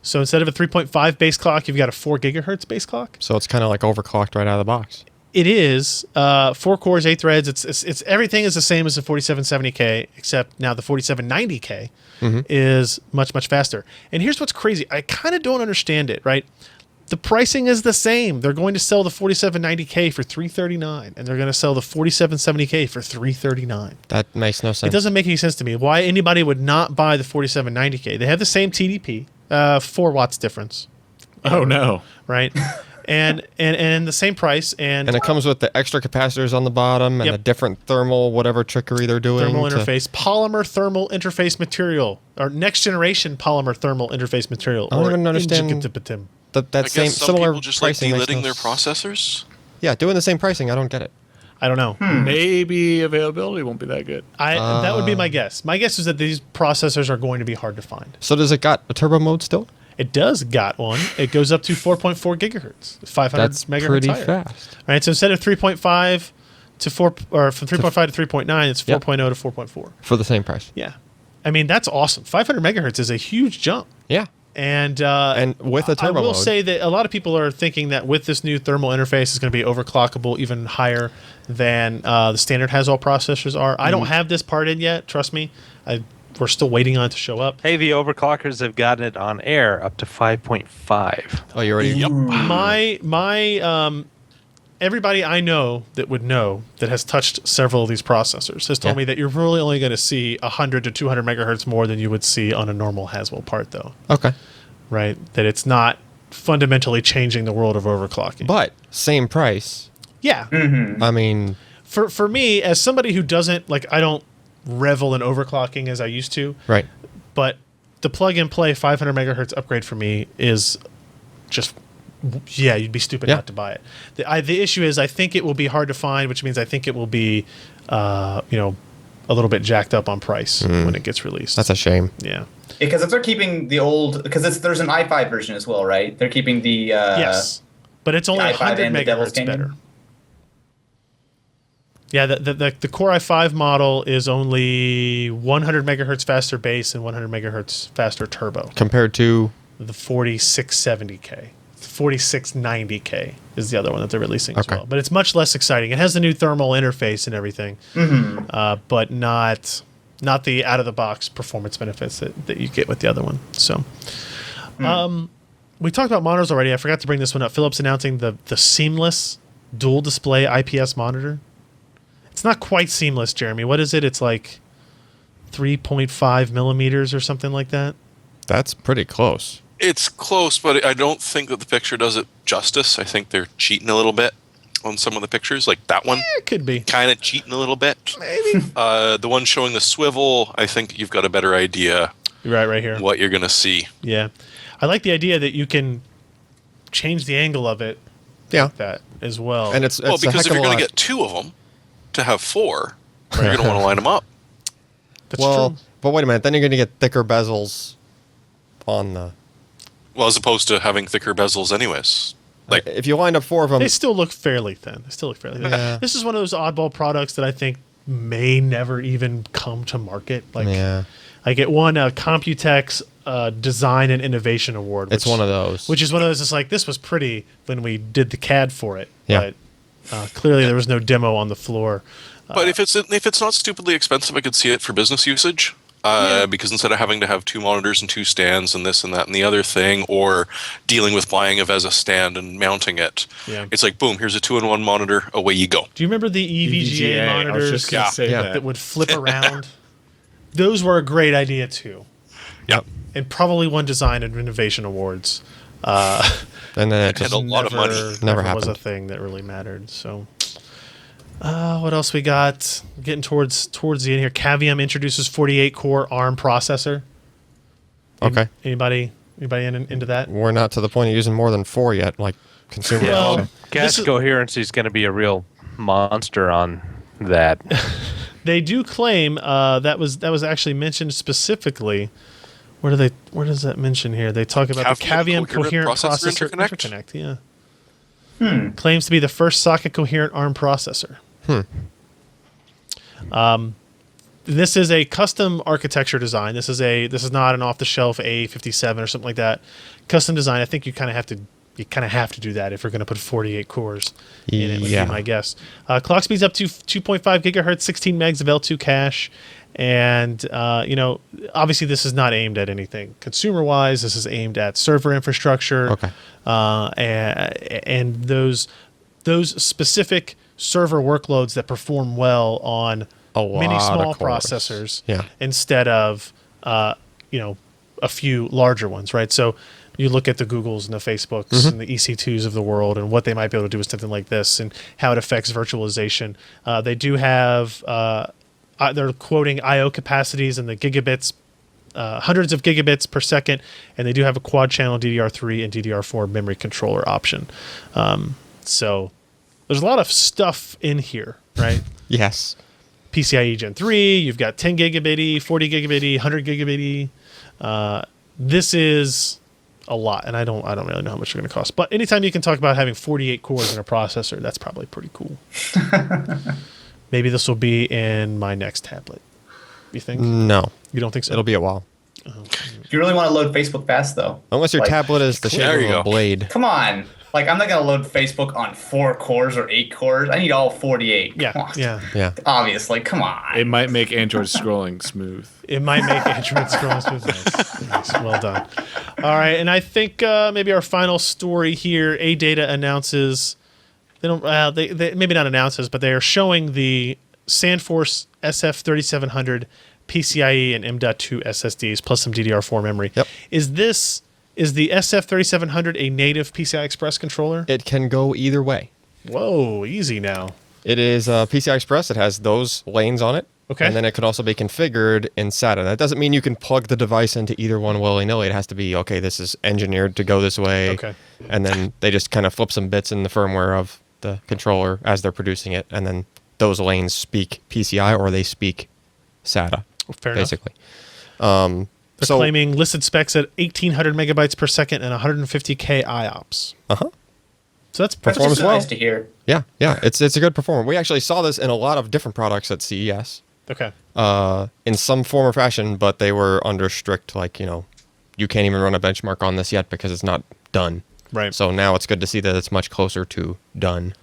So instead of a 3.5 base clock, you've got a 4 gigahertz base clock. So it's kind of like overclocked right out of the box. It is 4 cores, 8 threads. It's everything is the same as the 4770K, except now the 4790K is much faster. And here's what's crazy: I kind of don't understand it. Right, the pricing is the same. They're going to sell the 4790K for $339, and they're going to sell the 4770K for $339. That makes no sense. It doesn't make any sense to me why anybody would not buy the 4790K. They have the same TDP, 4 watts difference, Oh no. right? and the same price and And it comes with the extra capacitors on the bottom and Yep. a different thermal, whatever trickery they're doing. thermal to- interface, polymer thermal interface material, or next generation polymer thermal interface material. I don't or even understand- Injicapitim. That I same guess some similar people just like pricing makes delidding no their s- processors. Yeah, doing the same pricing. I don't get it. I don't know. Maybe availability won't be that good. That would be my guess. My guess is that these processors are going to be hard to find. So does it got a turbo mode still? It does got one. It goes up to 4.4 gigahertz, 500 That's megahertz pretty higher. fast. Right. So instead of 3.5 to 4, or from 3.5 to 3.9, it's 4.0 Yep. to 4.4. For the same price. Yeah. I mean, that's awesome. 500 megahertz is a huge jump. Yeah. And with a turbo I will mode. say that a lot of people are thinking that with this new thermal interface, it's going to be overclockable even higher than the standard Haswell processors are. I don't have this part in yet. Trust me. We're still waiting on it to show up. Hey, the overclockers have gotten it on air up to 5.5. Oh, you already. Yep. My everybody I know that has touched several of these processors has told Yeah. me that you're really only going to see 100 to 200 megahertz more than you would see on a normal Haswell part, though. Okay. Right? That it's not fundamentally changing the world of overclocking. But same price. yeah, I mean, for me, as somebody who doesn't I don't revel in overclocking as I used to, right. but the plug and play 500 megahertz upgrade for me is just, yeah, you'd be stupid Yeah. not to buy it. The issue is I think it will be hard to find, which means I think it will be, a little bit jacked up on price when it gets released. That's a shame. yeah. Because if they're keeping the old, because there's an i5 version as well, right? They're keeping the Yes, but it's only i5 100 and the Devil's megahertz Canyon? better. Yeah, the Core i5 model is only 100 megahertz faster base and 100 megahertz faster turbo. Compared to. The 4670K. 4690K is the other one that they're releasing as Okay. well. But it's much less exciting. It has the new thermal interface and everything, but not the out-of-the-box performance benefits that you get with the other one. So, we talked about monitors already. I forgot to bring this one up. Philips announcing the seamless dual display IPS monitor. It's not quite seamless, Jeremy. What is it? It's like 3.5 millimeters or something like that. That's pretty close. It's close, but I don't think that the picture does it justice. I think they're cheating a little bit on some of the pictures, like that one. It could be. Kind of cheating a little bit. Maybe. The one showing the swivel, I think you've got a better idea Right here. what you're going to see. Yeah. I like the idea that you can change the angle of it Yeah. like that as well. And it's Well, a because heck if of you're a going to lot. get two of them to have four, you're going to want to line them up. That's Well, true. but wait a minute. Then you're going to get thicker bezels on the. Well, as opposed to having thicker bezels anyways. Like, If you line up four of them. They still look fairly thin. Yeah. This is one of those oddball products that I think may never even come to market. Like, Yeah. it won a Computex Design and Innovation Award. It's one of those. Which is one of those. It's like, this was pretty when we did the CAD for it. Yeah. But clearly there was no demo on the floor. but if it's not stupidly expensive, I could see it for business usage. Because instead of having to have two monitors and two stands and this and that and the other thing, or dealing with buying a VESA stand and mounting it, Yeah. it's like, boom, here's a 2-in-1 monitor, away you go. Do you remember the EVGA I was monitors just gonna say Yeah. that. that would flip around? Those were a great idea too. Yep. And probably won Design and Innovation Awards. And then it just. And a lot of money. Never was a happened. thing that really mattered. So, what else we got? Getting towards the end here. Cavium introduces 48 core ARM processor. Okay. Anybody into that? We're not to the point of using more than 4 yet, like consumer. Well, so. Gas this is- coherency is going to be a real monster on that. They do claim that was actually mentioned specifically. Where does that mention here? They talk about the Cavium Cavium coherent processor processor interconnect? Yeah. Claims to be the first socket coherent ARM processor. This is a custom architecture design. This is not an off the shelf A57 or something like that. Custom design. I think you kind of have to do that if you're going to put 48 cores in it. Would Yeah. be my guess. Clock speeds up to 2.5 gigahertz, 16 megs of L2 cache, and obviously this is not aimed at anything consumer wise. This is aimed at server infrastructure. Okay. And those specific server workloads that perform well on A lot many of small cores. processors Yeah. instead of a few larger ones, right? So you look at the Googles and the Facebooks Mm-hmm. and the EC2s of the world and what they might be able to do with something like this and how it affects virtualization. They do have they're quoting I/O capacities in the gigabits, hundreds of gigabits per second, and they do have a quad channel DDR3 and DDR4 memory controller option. So there's a lot of stuff in here, right? Yes. PCIe Gen 3, you've got 10 gigabit, 40 gigabit, 100 gigabit. This is a lot, and I don't really know how much they're going to cost. But anytime you can talk about having 48 cores in a processor, that's probably pretty cool. Maybe this will be in my next tablet. You think? No, You don't think so? it'll be a while. If you really want to load Facebook fast, though. Unless your Like, tablet is the shape There of you a go. blade. Come on. Like, I'm not going to load Facebook on 4 cores or 8 cores. I need all 48. Come Yeah, on. yeah. Yeah. Obviously, come on. It might make Android scrolling smooth. It might make Android scrolling smooth. Nice. Well done. All right, and I think maybe our final story here. ADATA announces they don't. They maybe not announces, but they are showing the SandForce SF3700 PCIe and M.2 SSDs plus some DDR4 memory. Yep. Is the SF3700 a native PCI Express controller? It can go either way. Whoa, easy now. It is PCI Express. It has those lanes on it. Okay. And then it can also be configured in SATA. That doesn't mean you can plug the device into either one willy-nilly. It has to be, okay, this is engineered to go this way. Okay. And then they just kind of flip some bits in the firmware of the controller as they're producing it. And then those lanes speak PCI or they speak SATA, Fair enough. basically. They're claiming listed specs at 1,800 megabytes per second and 150K IOPS. Uh-huh. So that's That's performs just well. nice to hear. Yeah, it's a good performer. We actually saw this in a lot of different products at CES. okay. In some form or fashion, but they were under strict, like, you can't even run a benchmark on this yet because it's not done. Right. So now it's good to see that it's much closer to done.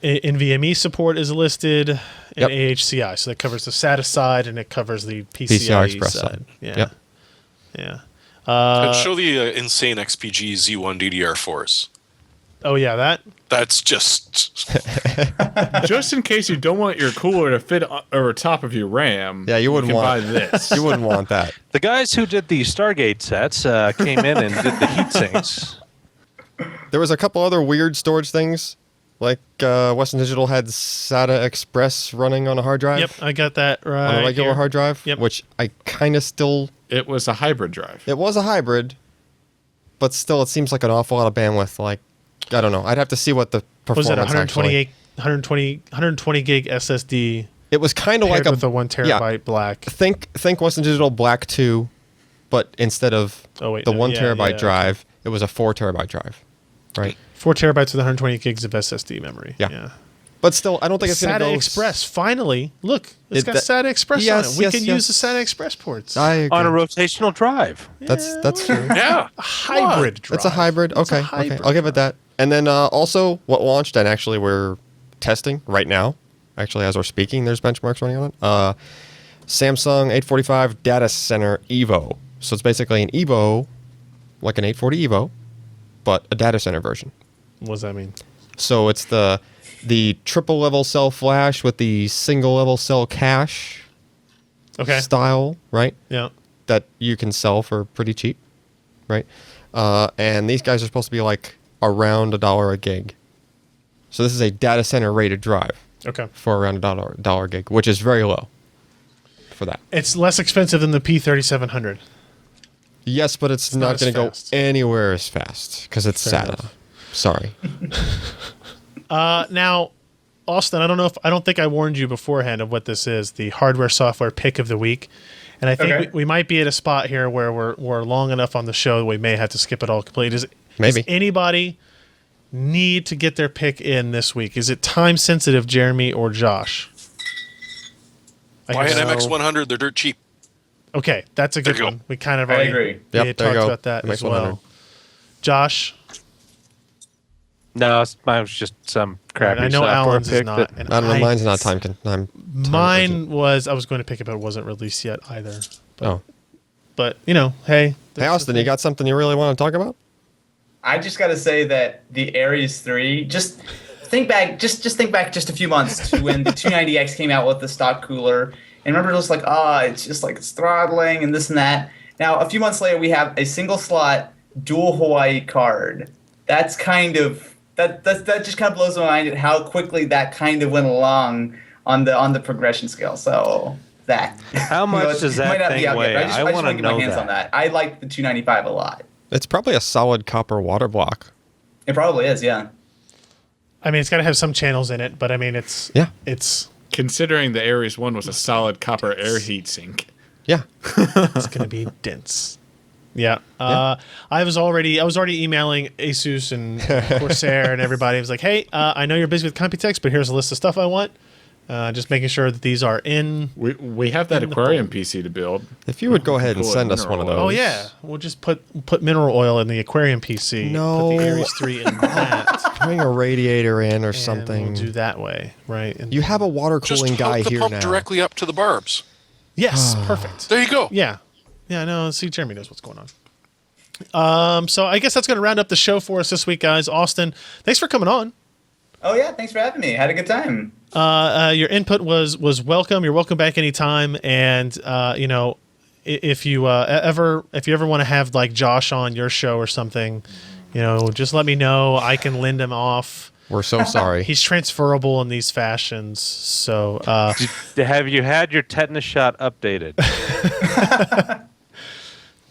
NVMe support is listed and Yep. AHCI. So that covers the SATA side and it covers the PCIe PCI Express side. side. Yeah. Yep. Yeah. And show the insane XPG Z1 DDR4s. Oh, yeah, that? That's just Just in case you don't want your cooler to fit over top of your RAM, Yeah, you wouldn't can want- buy this. You wouldn't want that. The guys who did the Stargate sets came in and did the heat sinks. There was a couple other weird storage things, like Western Digital had SATA Express running on a hard drive. Yep, I got that right. On a regular here. hard drive. Yep. Which I kind of still... It was a hybrid drive. It was a hybrid, but still it seems like an awful lot of bandwidth. Like, I don't know. I'd have to see what the Was performance it actually... 120 gig SSD It was kind of paired like with a 1 terabyte yeah, black? think Western Digital Black 2, but instead of Oh, wait, the no, 1 yeah, terabyte yeah. drive, it was a 4 terabyte drive. Right. 4 terabytes with 120 gigs of SSD memory. Yeah. But still, I don't think it's going to SATA go... Express, finally. Look, it's got That- SATA Express Yes, on it. We yes, can yes. use the SATA Express ports. I agree. On a rotational drive. That's true. yeah. A hybrid drive. It's a hybrid. It's a Okay, hybrid I'll give it that. And then also what launched, and actually we're testing right now. Actually, as we're speaking, there's benchmarks running on it. Samsung 845 Data Center Evo. So it's basically an Evo, like an 840 Evo, but a data center version. What does that mean? So it's the triple level cell flash with the single level cell cache Okay. style, right? Yeah. That you can sell for pretty cheap, right? And these guys are supposed to be like around $1 a gig. So this is a data center rated drive Okay. for around $1 gig, which is very low for that. It's less expensive than the P3700. Yes, but it's not not as going to go fast. anywhere as fast because it's Fair SATA. enough. Sorry. Now, Austin, I don't think I warned you beforehand of what this is, the hardware software pick of the week. And I think Okay. we might be at a spot here where we're long enough on the show that we may have to skip it all completely. Maybe. Does anybody need to get their pick in this week? Is it time sensitive, Jeremy or Josh? Buy an so. MX100. They're dirt cheap. Okay, that's a good There you one. go. We kind of I already agree. we Yep, had there you talked go. about that as MX100. well. Josh, No, mine was just some crappy I know software Alan's is pick not. that- And I don't know. Mine's not time. Mine was. I was going to pick it, but it wasn't released yet either. Oh. But hey. Hey, Austin, you got something you really want to talk about? I just got to say that the Ares 3, just think back just a few months to when the 290X came out with the stock cooler. And remember, it was like, it's just like it's throttling and this and that. Now, a few months later, we have a single slot dual Hawaii card. That's kind of that just kind of blows my mind at how quickly that kind of went along on the progression scale. So that. How much does it might that not be thing out yet, weigh? but I just I want want to to get my know hands on that. that. I like the 295 a lot. It's probably a solid copper water block. It probably is, yeah. I mean, it's got to have some channels in it, but I mean, it's Yeah. Considering the Ares 1 was a solid copper air heat sink. Yeah. It's going to be dense. Yeah. I was already emailing ASUS and Corsair and everybody. I was like, hey, I know you're busy with Computex, but here's a list of stuff I want. Just making sure that these are in. We have that aquarium PC to build. If you would go ahead and send us one of those. Oh yeah, we'll just put mineral oil in the aquarium PC. No. Put the Aries 3 in that. Bring a radiator in or And something. we'll do that way, right? And You have a water Just cooling hook guy the here pump now. directly up to the barbs. yes, perfect. There you go. Yeah. No. See, Jeremy knows what's going on. So I guess that's going to round up the show for us this week, guys. Austin, thanks for coming on. Oh yeah, thanks for having me. Had a good time. Your input was welcome. You're welcome back anytime. And if you ever want to have like Josh on your show or something, just let me know. I can lend him off. We're so sorry. He's transferable in these fashions. So Have you had your tetanus shot updated?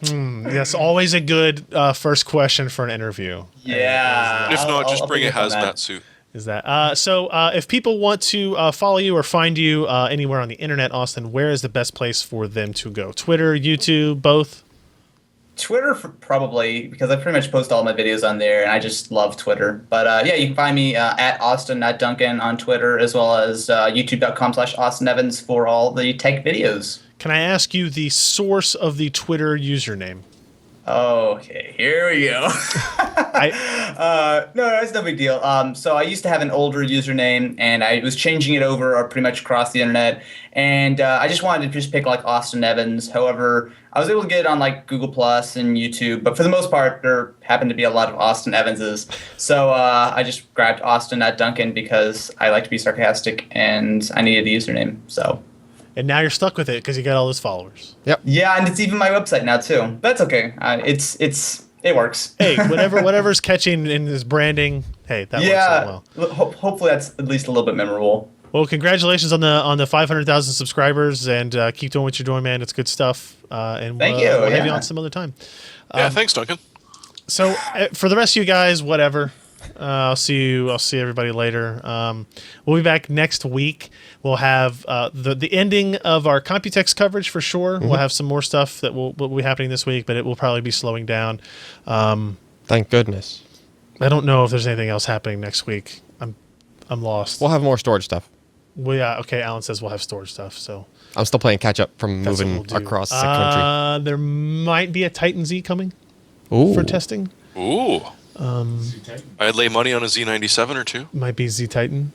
yes, always a good first question for an interview. Yeah. If not, just I'll bring a pick up on hazmat that. suit. Is that so? If people want to follow you or find you anywhere on the internet, Austin, where is the best place for them to go? Twitter, YouTube, both? Twitter probably, because I pretty much post all my videos on there, and I just love Twitter. But you can find me at Austin.Duncan on Twitter, as well as youtube.com/Austin Evans for all the tech videos. Can I ask you the source of the Twitter username? Okay, here we go. No, it's no big deal. So I used to have an older username, and I was changing it over pretty much across the internet. And I just wanted to just pick like Austin Evans. However, I was able to get it on like Google Plus and YouTube, but for the most part, there happened to be a lot of Austin Evanses. So I just grabbed Austin.Duncan because I like to be sarcastic, and I needed the username. So. And now you're stuck with it because you got all those followers. Yep. Yeah, and it's even my website now too. That's okay. It works. Hey, whatever's catching in his branding, hey, that works out well. Hopefully that's at least a little bit memorable. Well, congratulations on the 500,000 subscribers, and keep doing what you're doing, man. It's good stuff. And Thank you. We'll have you Yeah. on some other time. Yeah, thanks, Duncan. So for the rest of you guys, whatever. I'll see everybody later. We'll be back next week. We'll have the ending of our Computex coverage for sure. Mm-hmm. We'll have some more stuff that will be happening this week, but it will probably be slowing down. Thank goodness. I don't know if there's anything else happening next week. I'm lost. We'll have more storage stuff. Well, yeah, okay. Alan says we'll have storage stuff, so I'm still playing catch up from that's what moving we'll do. across the country. There might be a Titan Z coming Ooh. for testing. Ooh. I'd lay money on a Z97 or two. Might be Z Titan.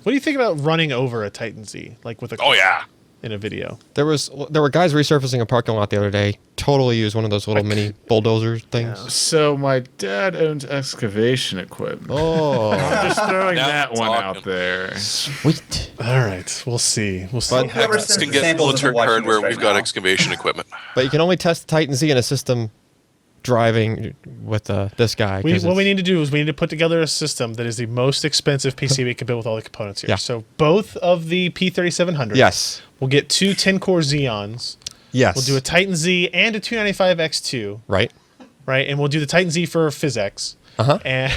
What do you think about running over a Titan Z, like with a Oh, yeah. in a video? There were guys resurfacing a parking lot the other day. Totally used one of those little mini bulldozer things. So my dad owns excavation equipment. Oh, I'm just throwing Now that we're one talking. out there. sweet. All right, we'll see. We'll see. But- Whoever This sends can the get samples isn't military watching hardware. this right We've got now. excavation equipment. But you can only test the Titan Z in a system driving with this guy. 'cause What we it's- need to do is we need to put together a system that is the most expensive PC we can build with all the components here. Yeah. So both of the P3700s. Yes. We'll get two 10-core Xeons. Yes. We'll do a Titan Z and a 295X2, Right. right? And we'll do the Titan Z for PhysX. Uh-huh. And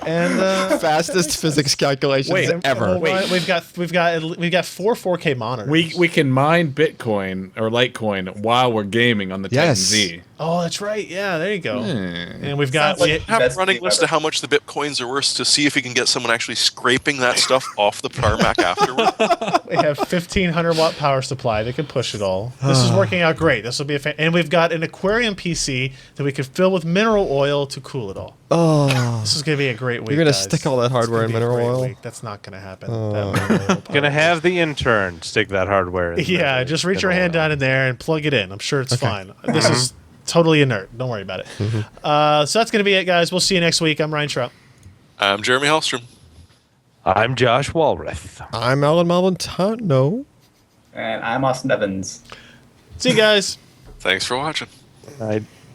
and Fastest physics calculations Wait, ever. we've got 4 4K monitors. We can mine Bitcoin or Litecoin while we're gaming on the Titan Yes. Z. Oh, that's right. Yeah, there you go. And we've got Sounds like Have Best a running game list ever. of how much the bitcoins are worth to see if you can get someone actually scraping that stuff off the tarmac afterward. we have 1,500 watt power supply that can push it all. This is working out great. This will be and we've got an aquarium PC that we could fill with mineral oil to cool it all. Oh, This is going to be a great week. You're gonna guys. stick all that It's hardware gonna in be a mineral great oil? week. That's not going to happen. That mineral oil Gonna power. have the intern stick that hardware in. Yeah, there. just reach your hand down in there and plug it in. I'm sure it's fine. This is totally inert. Don't worry about it. So that's going to be it, guys. We'll see you next week. I'm Ryan Trout. I'm Jeremy Hellstrom. I'm Josh Walrath. I'm Alan Malventano. And I'm Austin Evans. See you guys. Thanks for watching. I